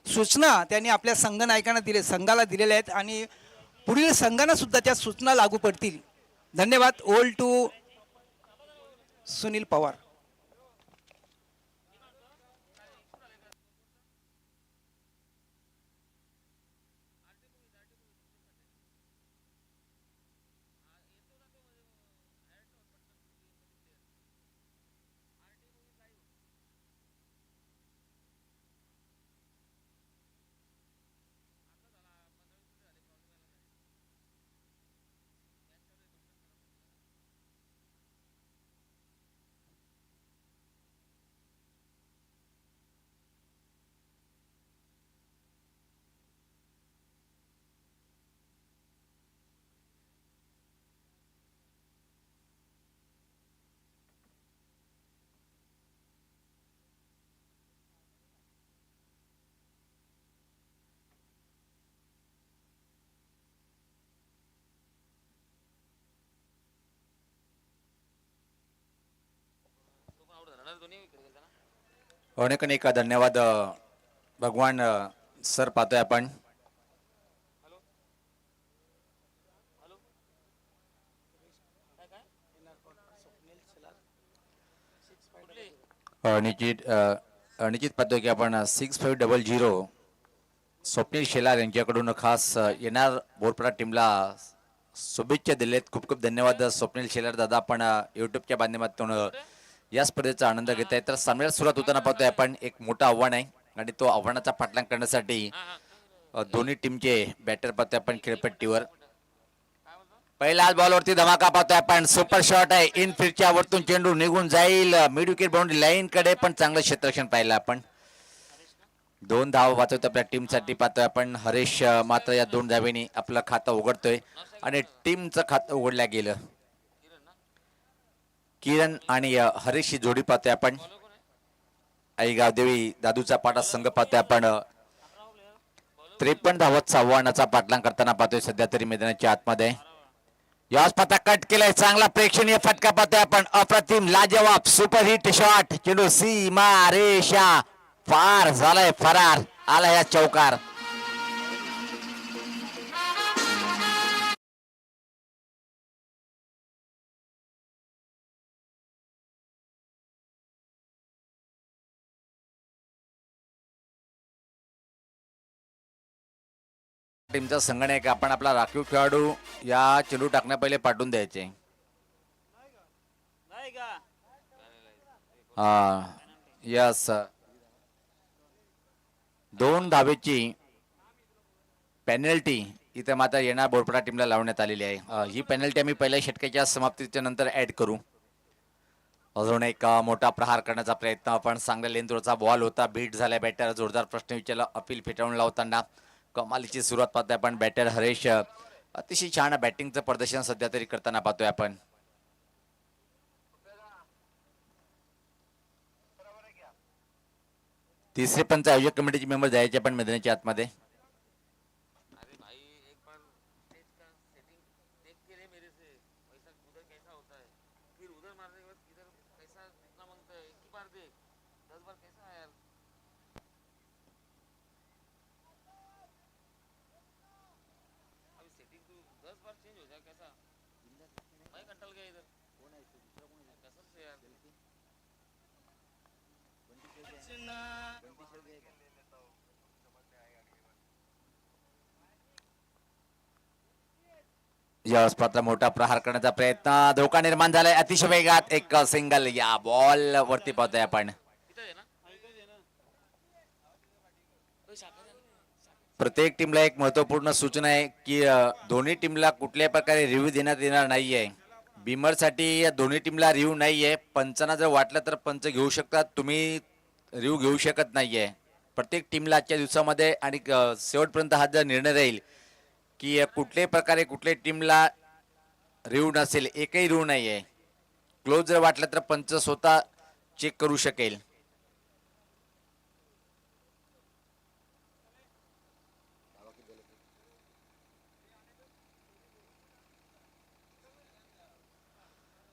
सूचना त्यांनी आपल्या संघनायकांना संघाला दिलेल्या आहेत आणि पुढील संघांना सुद्धा त्या सूचना लागू पडतील. धन्यवाद. ओल टू सुनील पवार. अनेक अनेक धन्यवाद भगवान सर. पाहतोय आपण निश्चित पाहतोय की आपण 6500 स्वप्नील शेलार यांच्याकडून खास येणार बोरपडा टीमला शुभेच्छा दिलेत. खूप खूप धन्यवाद स्वप्नील शेलार दादा. आपण युट्यूबच्या माध्यमातून या स्पर्धेचा आनंद घेत आहे. तर सामन्याला सुरुवात होताना पाहतोय आपण एक मोठं आव्हान आहे आणि तो आव्हानाचा पाठलाग करण्यासाठी दोन्ही टीमचे बॅटर पाहतोय आपण खेळपट्टीवर. पहिला बॉलवरती धमाका पाहतोय आपण. सुपर शॉट आहे, इन फील्डच्या वरतून चेंडू निघून जाईल मिड विकेट बाउंड्री लाईन कडे, पण चांगलं क्षेत्ररक्षण पाहिलं आपण. 2 धाव वाचवत आपल्या टीमसाठी पाहतोय आपण. हरेश मात्र या 2 धावेने आपलं खातं उघडतोय आणि टीमचं खातं उघडल्या गेलं. किरण आणि हरेशची जोडी पाहतोय आपण. आई गावदेवी दादूचा पाडा संघ पाहतोय आपण. 53 धावांचा आव्हानाचा पाठलाग करताना पाहतोय सध्या तरी मैदानाच्या आतमध्ये. याच पता कट केलाय, चांगला प्रेक्षणीय फटका पाहतोय आपण. अप्रतिम लाजवाब सुपर हिट शॉट, चेंडू सीमा रेषा पार झालाय, फरार आला या चौकार. टीमचा संघनायक आपण आपला राखीव खेळाडू या चेंडू टाकण्या पहिले पाठवून द्यायचे. यस, 2 धावेची पेनल्टी इथे मात्र येणार बोरपडा टीमला लावण्यात आलेली आहे. ही पेनल्टी आम्ही पहिल्या षटकाच्या समाप्तीच्या नंतर ऍड करू. अजून एक मोठा प्रहार करण्याचा प्रयत्न आपण. चांगल्या लेंथवरचा बॉल होता, बीट झाल्या बॅटर. जोरदार प्रश्न विचारला, अपील फेटाळून लावताना कमालीची सुरुवात पाहतोय आपण. बॅटर हरेश अतिशय छान बॅटिंगचं प्रदर्शन सध्या तरी करताना पाहतोय आपण. तिसरे पंच आयोजक कमिटीचे मेंबर जायचे पण मैदानाच्या आतमध्ये. यावेळेस पात्र मोठा प्रहार करण्याचा प्रयत्न, धोका निर्माण झालाय अतिशय वेगात, एक सिंगल या बॉल वरती पाहतोय आपण. प्रत्येक टीमला एक महत्वपूर्ण सूचना आहे की दोन्ही टीमला कुठल्याही प्रकारे रिव्ह्यू देण्यात येणार नाहीये. बिमर साठी या दोन्ही टीमला रिव्ह्यू नाहीये. पंचांना जर वाटलं तर पंच घेऊ शकतात, तुम्ही रिव्ह्यू घेऊ शकत नाहीये. प्रत्येक टीमला आजच्या दिवसामध्ये आणि शेवटपर्यंत हा जर निर्णय राहील की कुठल्याही प्रकारे कुठल्याही टीमला रिव्ह्यू नसेल, एकही रिव्ह्यू नाहीये. क्लोज जर वाटलं तर पंच स्वतः चेक करू शकेल.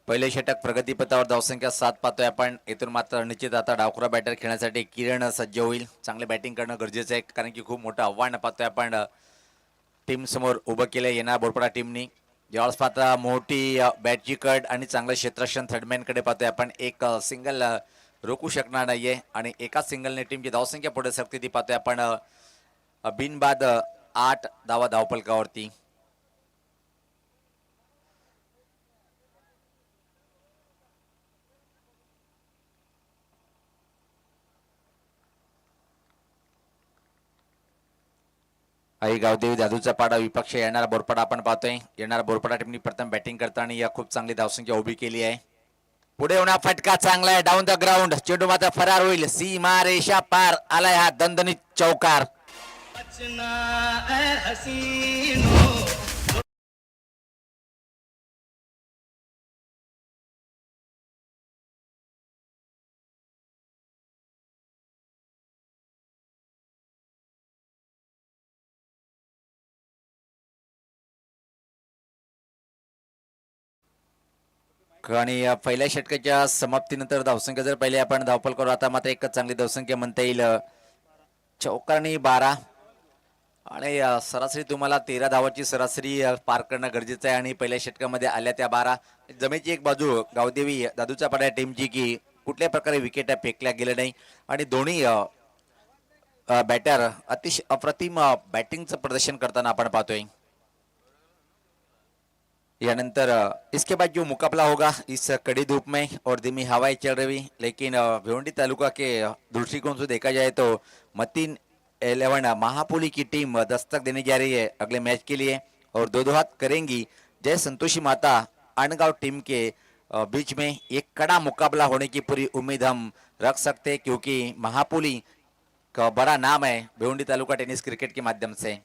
पहिले षटक प्रगतीपथावर धावसंख्या 7 पाहतोय आपण. इथून मात्र निश्चित आता डावखुरा बॅटर खेळण्यासाठी किरण सज्ज होईल. चांगले बॅटिंग करणं गरजेचं आहे, कारण की खूप मोठं आव्हान पाहतोय आपण टीम समोर उभं केलं येणार बोरपाडा टीमनी. ज्यावेळेस पाहता मोठी बॅटची कट आणि चांगलं क्षेत्ररक्षण थर्डमॅन कडे पाहतोय आपण. एक सिंगल रोखू शकणार नाहीये आणि एका सिंगलने टीमची धावसंख्या पुढे सरकते ती पाहतोय आपण. बिनबाद 8 धावा धावफलकावरती. आई गावदेवी दादूचा पाडा विपक्ष येणारा बोरपाडा आपण पाहतोय. येणारा बोरपाडा टीमनी प्रथम बॅटिंग करताना या खूप चांगली धावसंख्या उभी केली आहे. पुढे होणार फटका चांगला आहे, डाऊन द ग्राउंड. चेंडू मात्र फरार होईल. सीमा रेषा पार आलाय हा दणदणीत चौकार. आणि पहिल्या षटकाच्या समाप्तीनंतर धावसंख्या जर पहिले आपण धावफल करू, आता मात्र एकच चांगली धावसंख्या म्हणता येईल. चौकारणी 12 आणि सरासरी तुम्हाला 13 धावाची सरासरी पार करणं गरजेचं आहे. आणि पहिल्या षटकामध्ये आल्या त्या 12. जमेची एक बाजू गावदेवी दादूच्या पाड्या टीमची की कुठल्या प्रकारे विकेट फेकल्या गेल्या नाही आणि दोन्ही बॅटर अतिशय अप्रतिम बॅटिंगचं प्रदर्शन करताना आपण पाहतोय. यानंतर इसके बाद जो मुकाबला होगा इस कड़ी धूप में और धीमी हवाएं चल रही, लेकिन भिवंडी तालुका के दृष्टिकोण से देखा जाए तो मतीन 11 महापुली की टीम दस्तक देने जा रही है अगले मैच के लिए और दो हाथ करेंगी. जय संतोषी माता अनगांव टीम के बीच में एक कड़ा मुकाबला होने की पूरी उम्मीद हम रख सकते हैं, क्योंकि महापुली का बड़ा नाम है भिवंडी तालुका टेनिस क्रिकेट के माध्यम से.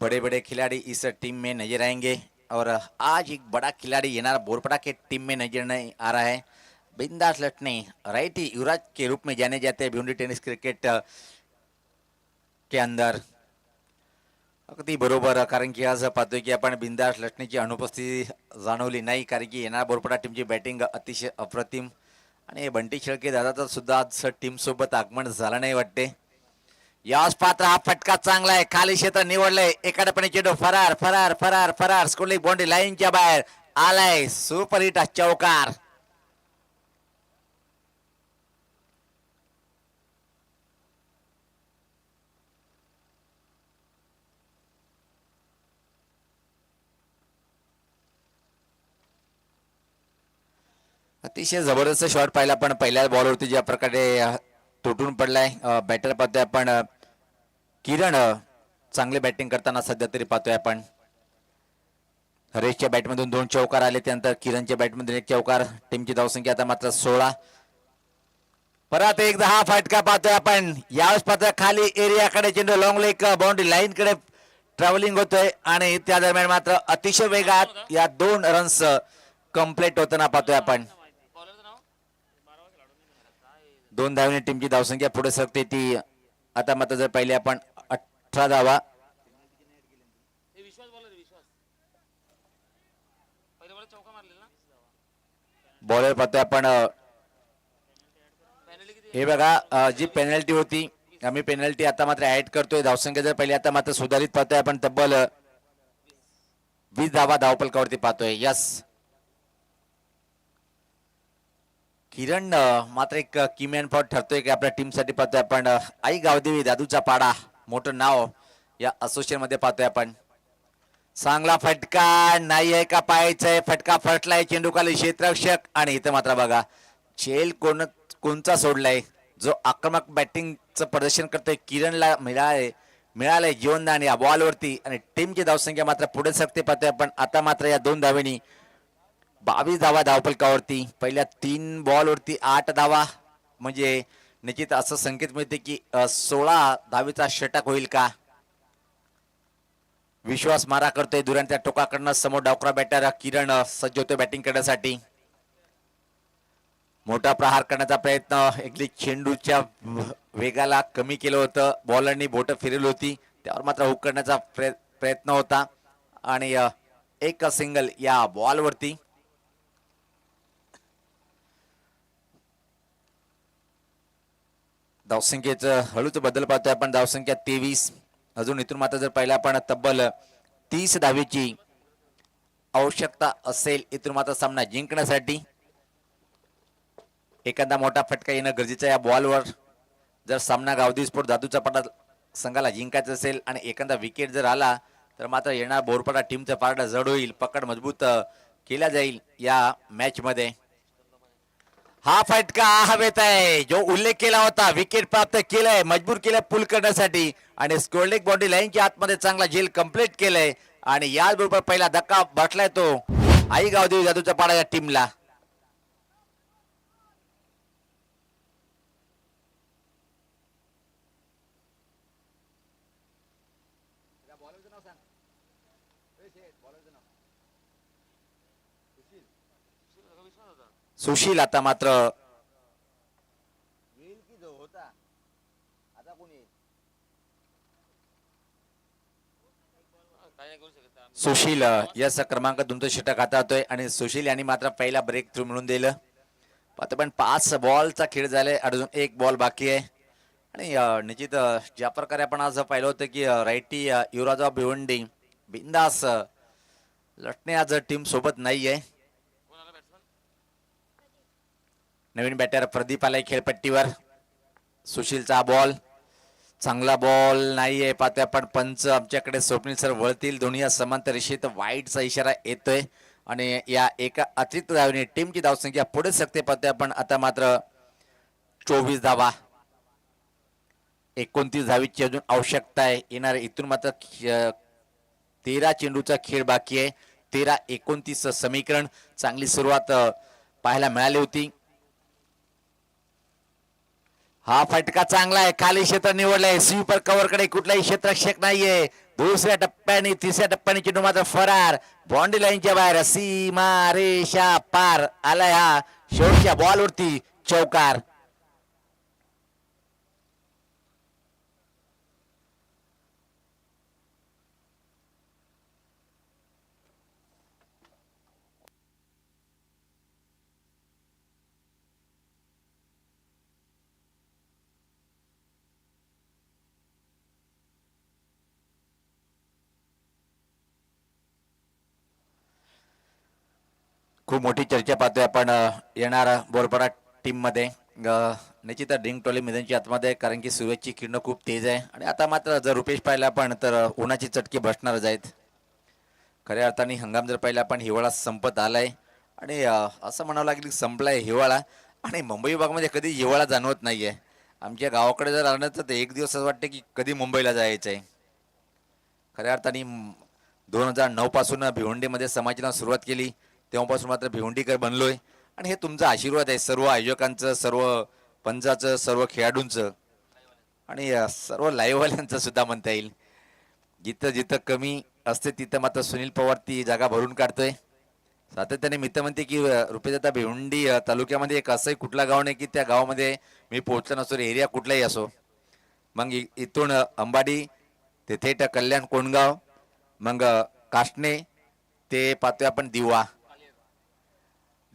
बड़े बड़े खिलाड़ी इस टीम में नजर आएंगे और आज एक बड़ा खिलाड़ी येनार बोरपाड़ा के टीम में नजर नहीं आ रहा है. बिंदास लटने राइटी युवराज के रूप में जाने जाते हैं भिवंडी टेनिस क्रिकेट के अंदर. अगदी बरोबर, कारण की आज पाहतोय की आपण बिंदास लटणेची अनुपस्थिती जाणवली नाही, कारण की येणारा बोरपाडा टीमची बॅटिंग अतिशय अप्रतिम आणि बंटी शेळके दादाचा सुद्धा आज टीम सोबत आगमन झालं नाही वाटते. यास पात्र हा फटका चांगला आहे, खाली क्षेत्र निवडलंय, एकाडपणे चेंडू फरार फरार फरार फरार स्कोरलिंग बाउंड्री लाईनच्या बाहेर आलाय. सुपर हिट चौकार. अतिशय जबरदस्त शॉट पाहिला, पण पहिल्या बॉलवरती ज्या प्रकारे तुटून पडलाय बॅटर पाहतोय आपण. किरण चांगले बॅटिंग करताना सध्या तरी पाहतोय आपण. हरेशच्या बॅटमधून 2 चौकार आले, त्यानंतर किरणच्या बॅटमधून 1 चौकार. टीमची धावसंख्या आता मात्र 16. परत एकदा हा फटका पाहतोय आपण. यावेळेस पाहतोय खाली एरियाकडे चेंडू लॉंग लेग बाउंड्री लाईन कडे ट्रॅव्हलिंग होतोय आणि त्या दरम्यान मात्र अतिशय वेगात या 2 रन्स कंप्लीट होताना पाहतोय आपण. 2 धावांनी टीमची धावसंख्या पुढे सरकते ती. आता मात्र जर पहिले आपण 18 धावा बॉलर पाहतोय आपण हे बघा जी पेनल्टी होती आम्ही पेनल्टी आता मात्र ऍड करतोय. धावसंख्या जर पहिले आता मात्र सुधारित पाहतोय आपण तब्बल 20 धावा धावपलकावरती पाहतोय. यस किरण मात्र एक कीमॅन फॉर ठरतोय की आपल्या टीम साठी पाहतोय आपण आई गावदेवी दादूचा पाडा मोठं नाव या असोसिएशन मध्ये पाहतोय आपण. चांगला फटका नाही आहे का पाहायचंय. फटका फटलाय चेंडू खाली क्षेत्ररक्षक आणि इथं मात्र बघा कोणचा सोडलाय जो आक्रमक बॅटिंगचं प्रदर्शन करतोय. किरणला मिळालंय जीवनदान या बॉलवरती आणि टीमची धावसंख्या मात्र पुढे सरकते पाहतोय आपण. आता मात्र या 2 धावेनी 22 धावा धावफलकावरती. पहिल्या 3 बॉलवरती 8 धावा म्हणजे निश्चित असं संकेत मिळते की 16 धावेचा षटक होईल का. विश्वास मारा करतोय दुरांच्या टोकाकडनं. समोर डावखरा बॅटर किरण सज्ज होतोय बॅटिंग करण्यासाठी. मोठा प्रहार करण्याचा प्रयत्न. एकली चेंडूच्या वेगाला कमी केलं होतं. बॉलरनी बोट फिरवली होती त्यावर मात्र हुक करण्याचा प्रयत्न होता आणि एक सिंगल या बॉलवरती. धावसंख्येचं हळूच बदल पाहतोय आपण. धावसंख्या 23. अजून इथून मात्र जर पहिला आपण तब्बल 30 धावेची आवश्यकता असेल इथून मात्र सामना जिंकण्यासाठी. एखादा मोठा फटका येणं गरजेचं आहे या बॉलवर. जर सामना गावदेवी स्पोर्ट दादूचा पाडा संघाला जिंकायचा असेल आणि एखादा विकेट जर आला तर मात्र येणार बोरपाडा टीमचं पारडं जड होईल. पकड मजबूत केला जाईल या मॅच मध्ये. हा फटका हवेत आहे जो उल्लेख केला होता. विकेट प्राप्त केलंय मजबूर केलं पुल करण्यासाठी आणि स्कोरलेग बाउंड्री लाईनच्या आतमध्ये चांगला झेल कंप्लीट केलंय आणि याचबरोबर पहिला धक्का बसलाय तो आई गावदेवी दादूचा पाडा या टीमला. सुशील आता मात्र सुशील यस क्रमांक 2 षटक हाताळतोय आणि सुशील यांनी मात्र पहिला ब्रेक थ्रू मिळून दिलं. आता पण 5 बॉलचा खेळ झालाय. अजून 1 बॉल बाकी आहे आणि निश्चित ज्या प्रकारे आपण आज पाहिलं होतं की रायटी युवराज भिवंडी बिंदास लटणे आज टीम सोबत नाहीये. नवीन बॅटर प्रदीप आलाय खेळपट्टीवर. सुशीलचा बॉल चांगला बॉल नाहीये पाहतोय आपण. पंच आमच्याकडे स्वप्नील सर वळतील. दोन्ही या समांतर रेषेत वाईटचा इशारा येतोय आणि या एका अतिरिक्त धावेने टीमची धावसंख्या पुढे सरकते पाहतोय आपण. आता मात्र 24 धावा 29 धावीची अजून आवश्यकता आहे. येणार इथून मात्र 13 चेंडूचा खेळ बाकी आहे. 13-29 समीकरण. चांगली सुरुवात पाहायला मिळाली होती. हा फटका चांगला आहे. खाली क्षेत्र निवडलंय. स्वीपर कव्हर कडे कुठलाही क्षेत्ररक्षक नाहीये. दुसऱ्या टप्प्याने तिसऱ्या टप्प्याने चेंडू मात्र फरार. बाउंड्री लाईनच्या बाहेर सीमा रेषा पार आलाय. हा शेवटच्या बॉलवरती चौकार. खूप मोठी चर्चा पाहतोय आपण येणार बोरपाडा टीम मध्ये. निश्चित ड्रिंक ट्रॉली मैदानाच्या आतमध्ये कारण की सूर्याची किरण खूप तेज आहे आणि आता मात्र जर रुपेश पाहिला आपण तर उन्हाची चटके बसणारच आहेत. खऱ्या अर्थाने हंगाम जर पाहिला आपण हिवाळा संपत आलाय आणि असं म्हणावं लागेल संपलाय हिवाळा आणि मुंबई विभागामध्ये कधी हिवाळा जाणवत नाहीये. आमच्या गावाकडे जर आलं तर एक दिवस असं वाटतं की कधी मुंबईला जायचं आहे. खऱ्या अर्थाने 2009 पासून भिवंडीमध्ये समाजाला सुरुवात केली तेव्हापासून मात्र भिवंडीकर बनलोय आणि हे तुमचा आशीर्वाद आहे. सर्व आयोजकांचं, सर्व पंचाचं, सर्व खेळाडूंचं आणि सर्व लाईव्हवाल्यांचं सुद्धा म्हणता येईल. जिथं जिथं कमी असते तिथं मात्र सुनील पवार ती जागा भरून काढतोय. सातत्याने मित्र म्हणते की रुपेदादा भिवंडी तालुक्यामध्ये एक असंही कुठला गाव नाही की त्या गावामध्ये मी पोहोचला नसतो. एरिया कुठलाही असो. मग इथून अंबाडी ते थेट कल्याण कोंडगाव मग काष्टणे ते पाहतोय आपण दिवा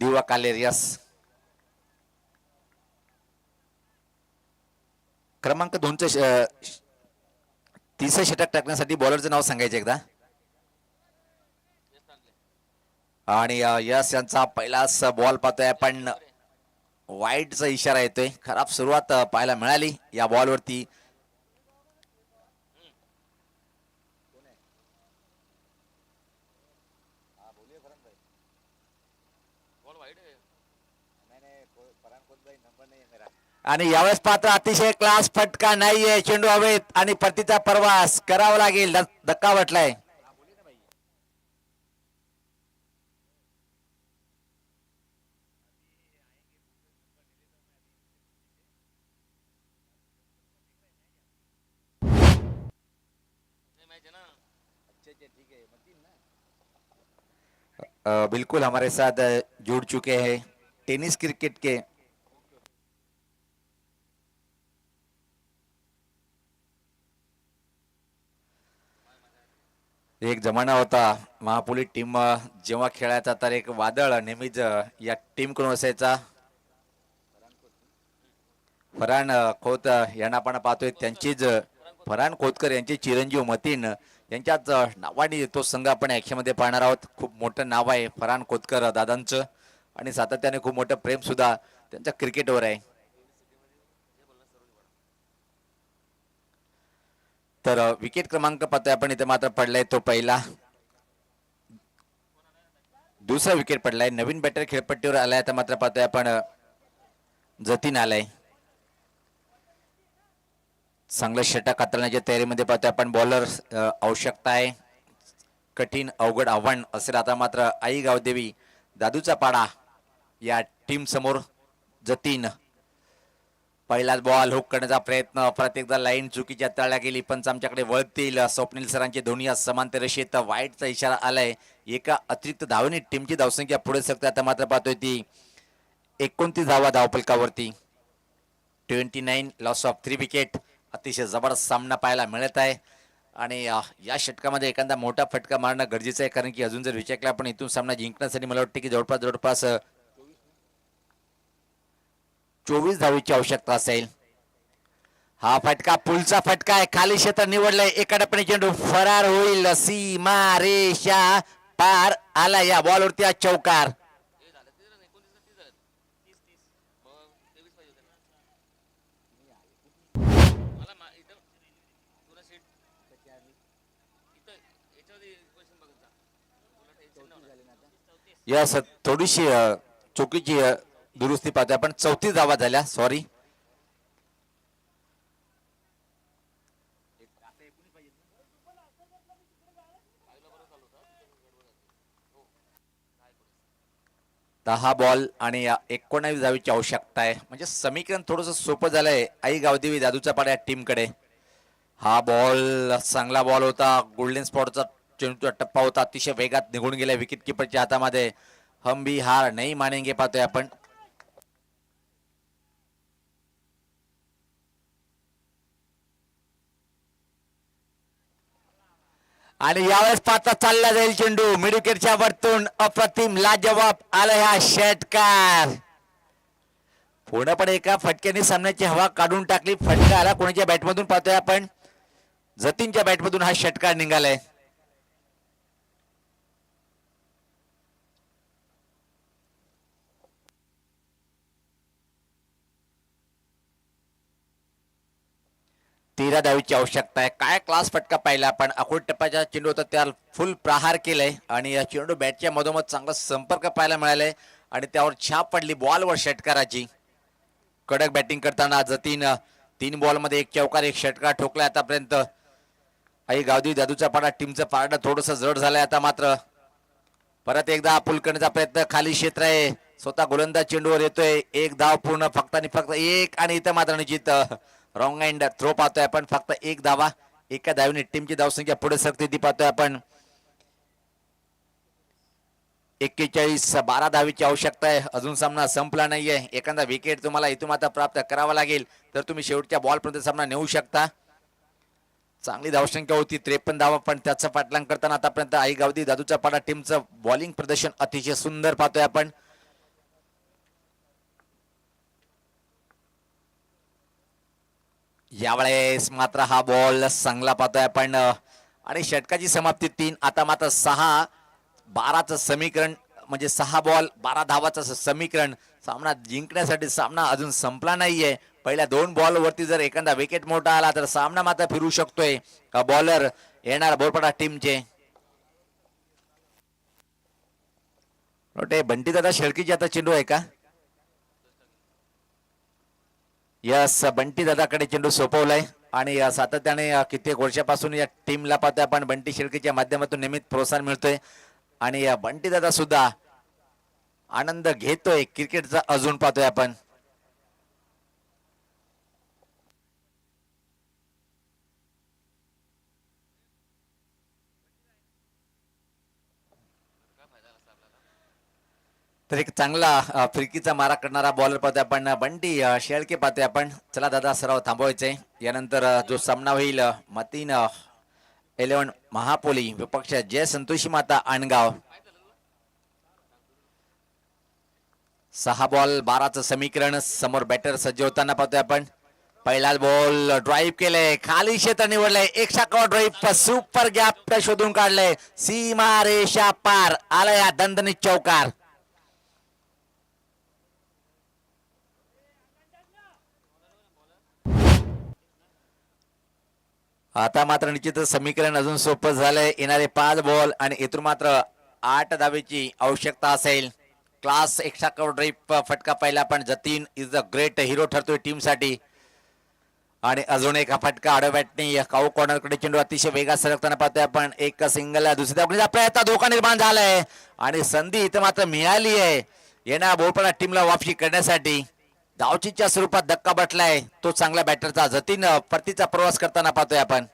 दिवा कालेर यस. क्रमांक 2चं 30 षटक टाकण्यासाठी बॉलरचं नाव सांगायचं एकदा. आणि यस यांचा पहिलाच बॉल पाहतोय आपण. वाईटचा इशारा येतोय. खराब सुरुवात पाहायला मिळाली या बॉलवरती. आणि यावेळेस पात्र अतिशय क्लास फटका नाहीये. चेंडू हवेत आणि परतीचा प्रवास करावा लागेल. धक्का वाटलाय. बिल्कुल हमारे साथ जुड़ चुके हैं टेनिस क्रिकेट के एक जमाना होता महापुली टीम जेव्हा खेळायचा तर एक वादळ नेहमीच या टीम कडून असायचा. फरान खोत यांना आपण पाहतोय त्यांचीच फरान खोतकर यांचे चिरंजीव मतीन यांच्याच नावाने तो संघ आपण ऍक्शन मध्ये पाहणार आहोत. खूप मोठं नाव आहे फरान खोतकर दादांचं आणि सातत्याने खूप मोठं प्रेम सुद्धा त्यांच्या क्रिकेटवर आहे. तर विकेट क्रमांक पाहतोय आपण इथे मात्र पडलाय तो पहिला. दुसरा विकेट पडलाय. नवीन बॅटर खेळपट्टीवर आलाय तर मात्र पाहतोय आपण जतीन आलाय. चांगलं षटक हाताळण्याच्या तयारीमध्ये पाहतोय आपण. बॉलर आवश्यकता आहे. कठीण अवघड आव्हान असेल आता मात्र आई गावदेवी दादूचा पाडा या टीम समोर. जतीन पहिलाच बॉल हुक करण्याचा प्रयत्न. परत एकदा लाईन चुकीच्या तळल्या गेली. पंच आमच्याकडे वळतील. स्वप्नील सरांचे दोन्ही समांतर रेषेत वाईटचा इशारा आलाय. एका अतिरिक्त धावेने टीमची धावसंख्या पुढे सकते. आता मात्र पाहतोय ती 29 धावा धावफलकावरती. 29 लॉस ऑफ 3 विकेट. अतिशय जबरदस्त सामना पाहायला मिळत आहे आणि या षटकामध्ये एखादा मोठा फटका मारणं गरजेचं आहे कारण की अजून जर विचार केला आपण इथून सामना जिंकण्यासाठी मला वाटतं की जवळपास 24 धावेची आवश्यकता असेल. हा फटका पुलचा फटका आहे. खाली क्षेत्र निवडलंय. एका टप्प्याने चेंडू फरार होईल. सीमा रेषा पार आला. या बॉलवरती आज चौकार. यस थोडीशी चुकीची दुरुस्ती पाहतोय आपण. 34 धावा झाल्या. सॉरी. दहा बॉल आणि 19 धावेची आवश्यकता आहे. म्हणजे समीकरण थोडंसं सोपं झालंय आई गावदेवी दादूचा पाड्या टीम कडे. हा बॉल चांगला बॉल होता. गोल्डन स्पॉटचा चेंडूचा टप्पा होता. अतिशय वेगात निघून गेला विकेट किपरच्या हातामध्ये. हम भी हार नाही मानेंगे पाहतोय आपण. आणि यावेळेस पाहता चालला जाईल चेंडू मिडविकेटच्या वरतून. अप्रतिम लाजवाब आला ह्या षटकार. पूर्णपणे एका फटक्याने सामन्याची हवा काढून टाकली. फटका आला कोणाच्या बॅटमधून पाहतोय आपण. जतीनच्या बॅटमधून हा षटकार निघालाय. तेरा धावेची आवश्यकता आहे. काय क्लास फटका पाहिला आपण. अकोट टप्प्याच्या चेंडू होता त्याला फुल प्रहार केलाय आणि या चेंडू बॅटच्या मधोमध चांगला संपर्क पाहायला मिळालाय आणि त्यावर छाप पडली बॉलवर षटकाराची. कडक बॅटिंग करताना जतीन 3 बॉलमध्ये 1 चौकार 1 षटकार ठोकलाय आतापर्यंत. आई गावदेवी दादूचा पाडा टीमचं पारडं थोडस जड झालंय आता मात्र. परत एकदा पुल करण्याचा प्रयत्न. खाली क्षेत्र आहे. स्वतः गोलंदाज चेंडूवर येतोय. 1 धाव पूर्ण फक्त आणि फक्त 1 आणि इथं मात्र निश्चित रॉंग हँड थ्रो पाहतोय आपण. फक्त 1 धावा. एका धावेने टीमची धावसंख्या पुढे सरकते ती पाहतोय आपण. 41 12 धावेची आवश्यकता आहे. अजून सामना संपला नाहीये. एखादा विकेट तुम्हाला इथून आता प्राप्त करावा लागेल तर तुम्ही शेवटच्या बॉल पर्यंत सामना नेऊ शकता. चांगली धावसंख्या होती 53 धावा पण त्याचं पाठलाग करताना आतापर्यंत आई गावदेवी दादूचा पाडा टीमचं बॉलिंग प्रदर्शन अतिशय सुंदर पाहतोय आपण. यावेळेस मात्र हा बॉल चांगला पाहतोय आपण आणि षटकाची समाप्ती 3. आता मात्र 6-12चं समीकरण म्हणजे 6 बॉल 12 धावाचं समीकरण. सामना जिंकण्यासाठी सामना अजून संपला नाहीये. पहिल्या 2 बॉल वरती जर एखादा विकेट मोठा आला तर सामना मात्र फिरू शकतोय. का बॉलर येणार बोरपाडा टीमचे बंटी दादा शेळकीची आता चेंडू आहे का? यस, बंटी दादाकडे चेंडू सोपवलाय आणि सातत्याने कित्येक वर्षापासून या टीमला पाहतोय आपण बंटी शेळकेच्या माध्यमातून नियमित प्रोत्साहन मिळतोय आणि बंटी दादा सुद्धा आनंद घेतोय क्रिकेटचा अजून पाहतोय आपण. तर एक चांगला फिरकीचा मारा करणारा बॉलर पाहतोय आपण बंटी शेळके पाहतोय आपण. चला दादा सराव थांबवायचंय. यानंतर जो सामना होईल मतीन 11 महापोली विपक्ष जय संतोषी माता आणगाव. 6 बॉल 12चं समीकरण. समोर बॅटर सज्ज होताना पाहतोय आपण. पहिलाच बॉल ड्राईव्ह केलंय, खाली क्षेत्र निवडलंय, एक शाखावर ड्राईव्ह, सुपर गॅप शोधून काढलंय, सीमा रेषा पार आलाय या दणदणीत चौकार. आता मात्र निश्चितच समीकरण अजून सोपं झालंय. येणारे 5 बॉल आणि इथून मात्र 8 धावेची आवश्यकता असेल. क्लास एक शाखावर ड्राईव्ह फटका पाहिला पण Jatin is a great hero ठरतोय टीम साठी. आणि अजून एक फटका आडव्याटनी काऊ कॉर्नरकडे चेंडू अतिशय वेगात सरकताना पाहतोय आपण. एक सिंगल दुसऱ्या दाखवण्याचा प्रयत्न, धोका निर्माण झालाय आणि संधी इथं मात्र मिळाली आहे येणार बोरपाडा टीमला वापसी करण्यासाठी. धावचीच्या स्वरूपात धक्का बसलाय तो चांगला बॅटरचा. जतीन परतीचा प्रवास करताना पाहतोय आपण.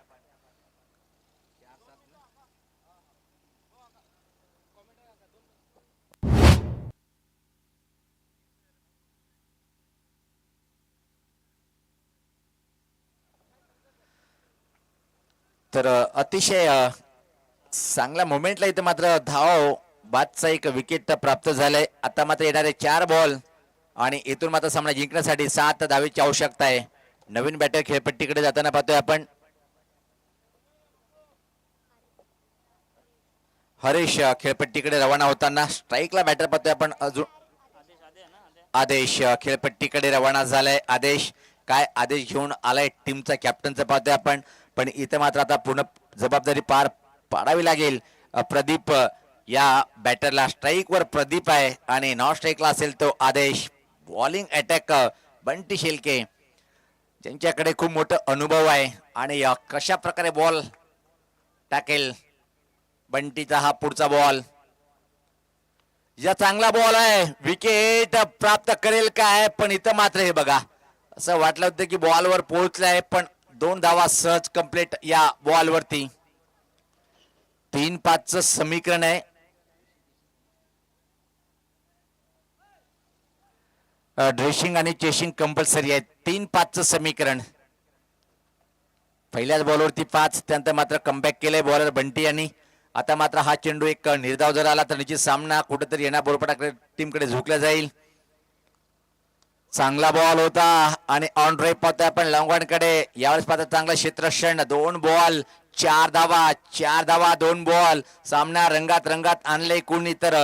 तर अतिशय चांगल्या मोमेंटला इथे मात्र धाव बादचा एक विकेट प्राप्त झालंय. आता मात्र येणारे 4 बॉल आणि इथून मात्र सामना जिंकण्यासाठी 7 धावेची आवश्यकता आहे. नवीन बॅटर खेळपट्टीकडे जाताना पाहतोय आपण. हरीश खेळपट्टीकडे रवाना होताना. स्ट्राईकला बॅटर पाहतोय आपण. अजून आदेश खेळपट्टीकडे रवाना झालाय. आदेश काय आदेश घेऊन आलाय टीमचा कॅप्टनचा पाहतोय आपण. पण इथे मात्र आता पूर्ण जबाबदारी पार पाडावी लागेल. प्रदीप या बॅटरला. स्ट्राईक वर प्रदीप आहे आणि नॉन स्ट्राईकला असेल तो आदेश. बॉलिंग अटॅक बंटी शेळके ज्यांच्याकडे खूप मोठा अनुभव आहे आणि कशा प्रकारे बॉल टाकेल बंटीचा हा पुढचा बॉल. या चांगला बॉल आहे, विकेट प्राप्त करेल काय. पण इथं मात्र हे बघा असं वाटलं होतं की बॉलवर पोहोचलाय पण 2 धावा सहज कंप्लीट या बॉल वरती. 3-5चं समीकरण आहे. ड्रेसिंग आणि चेसिंग कंपल्सरी आहे. 3-5चं समीकरण. पहिल्याच बॉलवरती 5, त्यानंतर मात्र कमबॅक केलंय बॉलर बंटी यांनी. आता मात्र हा चेंडू एक निर्धाव जर आला तर निश्चित सामना कुठेतरी येणार बोरपाडा टीमकडे झुकला जाईल. चांगला बॉल होता आणि ऑन ड्राईव्ह पाहतोय आपण लॉंगॉनकडे. यावेळेस पाहता चांगला क्षेत्ररक्षण. 2 बॉल 4 धावा, 4 धावा 2 बॉल. सामना रंगात रंगात आणले कोणी तर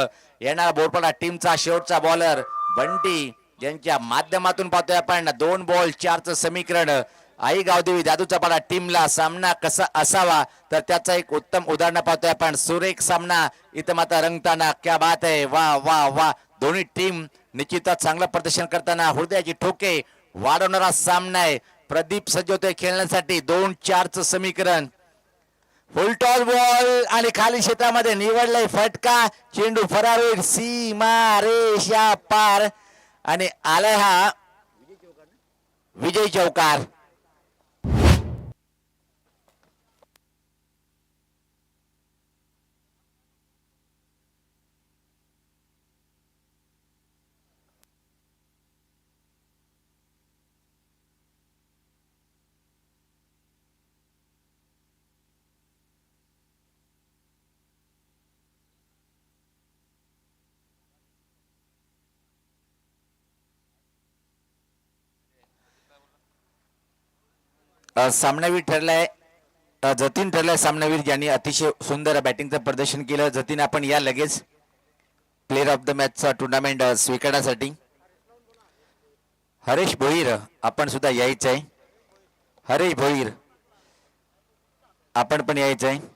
येणार बोरपाडा टीमचा शेवटचा बॉलर बंटी ज्यांच्या माध्यमातून पाहतोय आपण. 2 बॉल 4चं समीकरण. आई गावदेवी दादूचा पाडा टीमला सामना कसा असावा तर त्याचा एक उत्तम उदाहरण पाहतोय आपण. सुरेख सामना इथं मात्र रंगताना. क्या बात आहे, वा वा वा. दोन्ही टीम निश्चितच चांगलं प्रदर्शन करताना हृदयाची ठोके वाढवणारा सामना आहे. प्रदीप सज्ज होतोय खेळण्यासाठी. 2-4चं समीकरण. फुलटॉस बॉल आणि खाली क्षेत्रामध्ये निवडलाय फटका. चेंडू फरार होईल, सीमा रेषा पार आणि आलाय हा विजय चौकार. सामनावीर ठरलाय जतीन ठरलाय सामनावीर, ज्यांनी अतिशय सुंदर बॅटिंगचं प्रदर्शन केलं. जतीन, आपण या लगेच प्लेअर ऑफ द मॅचचा टुर्नामेंट स्वीकारण्यासाठी. हरेश भोईर, आपण सुद्धा यायचं आहे. हरेश भोईर, आपण पण यायचं आहे.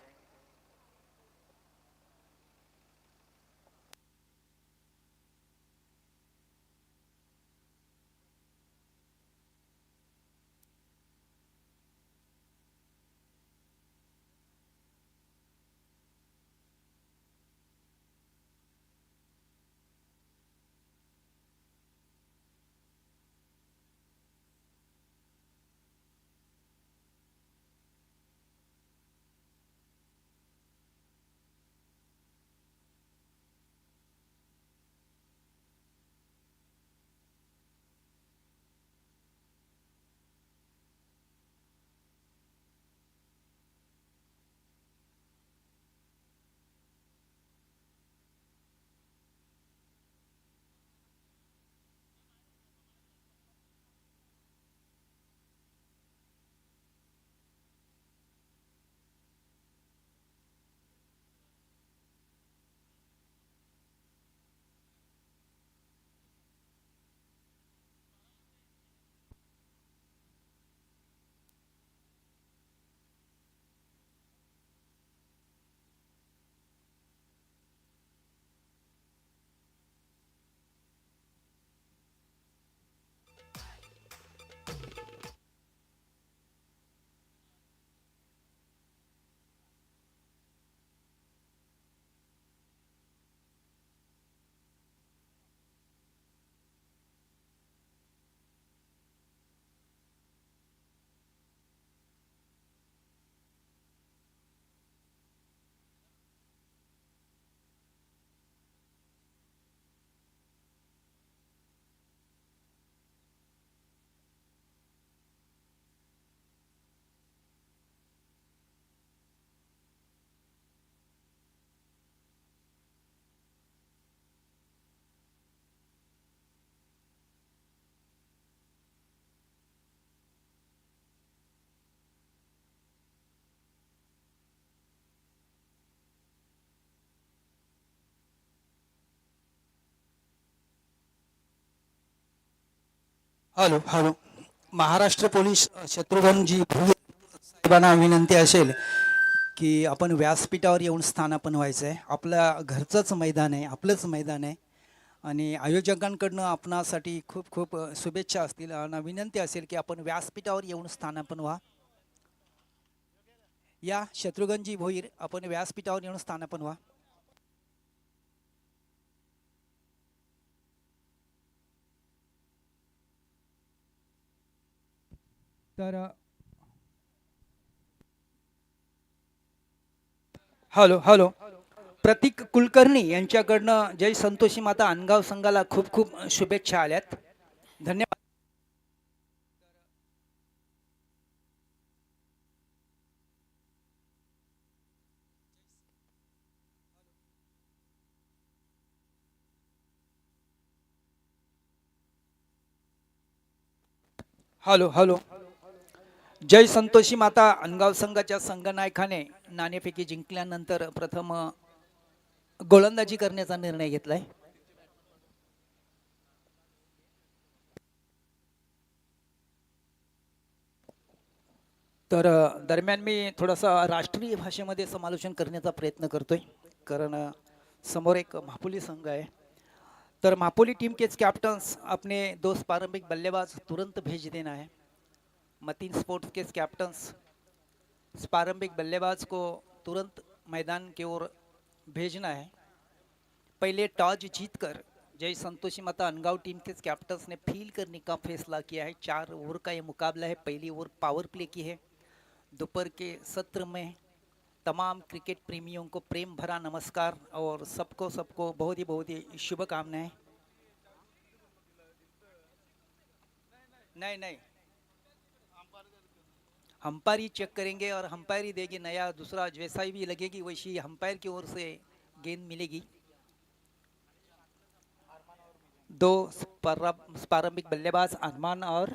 Hello hello. महाराष्ट्र पोलीस शत्रुघ्नजी भुईर साहेबांना विनंती असेल की आपण व्यासपीठावर येऊन स्थानापन्न व्हायचं आहे. आपल्या घरचंच मैदान आहे, आपलंच मैदान आहे आणि आयोजकांकडनं आपणासाठी खूप खूप शुभेच्छा असतील आणि विनंती असेल की आपण व्यासपीठावर येऊन स्थानापन्न व्हा. या शत्रुघ्नजी भोईर, आपण व्यासपीठावर येऊन स्थानापन्न व्हा. तर हॅलो हॅलो. प्रतीक कुलकर्णी यांच्याकडनं जय संतोषी माता अनगाव संघाला खूप खूप शुभेच्छा आल्यात. धन्यवाद. Hello hello. जय संतोषी माता अनगाव संघाच्या संघनायकाने नाणेफेकी जिंकल्यानंतर प्रथम गोलंदाजी करण्याचा निर्णय घेतलाय. तर दरम्यान मी थोडासा राष्ट्रीय भाषेमध्ये समालोचन करण्याचा प्रयत्न करतोय, कारण समोर एक महापुली संघ है. तर महापुली टीम के कैप्टन्स अपने दोस्त प्रारंभिक बल्लेबाज तुरंत भेज देना है. मतीन स्पोर्ट्स के कैप्टन्स प्रारंभिक बल्लेबाज को तुरंत मैदान की ओर भेजना है. पहले टॉस जीतकर जय संतोषी माता अनगांव टीम के कैप्टन्स ने फील करने का फैसला किया है. 4 ओवर का ये मुकाबला है. पहली ओवर पावर प्ले की है. दोपहर के सत्र में तमाम क्रिकेट प्रेमियों को प्रेम भरा नमस्कार और सबको बहुत ही शुभकामनाएं. नहीं अंपायर ही चेक करेंगे और अंपायर ही देगी. नया दूसरा जैसा भी लगेगी वैसी अंपायर की ओर से गेंद मिलेगी. 2 प्रारंभिक बल्लेबाज अरमान और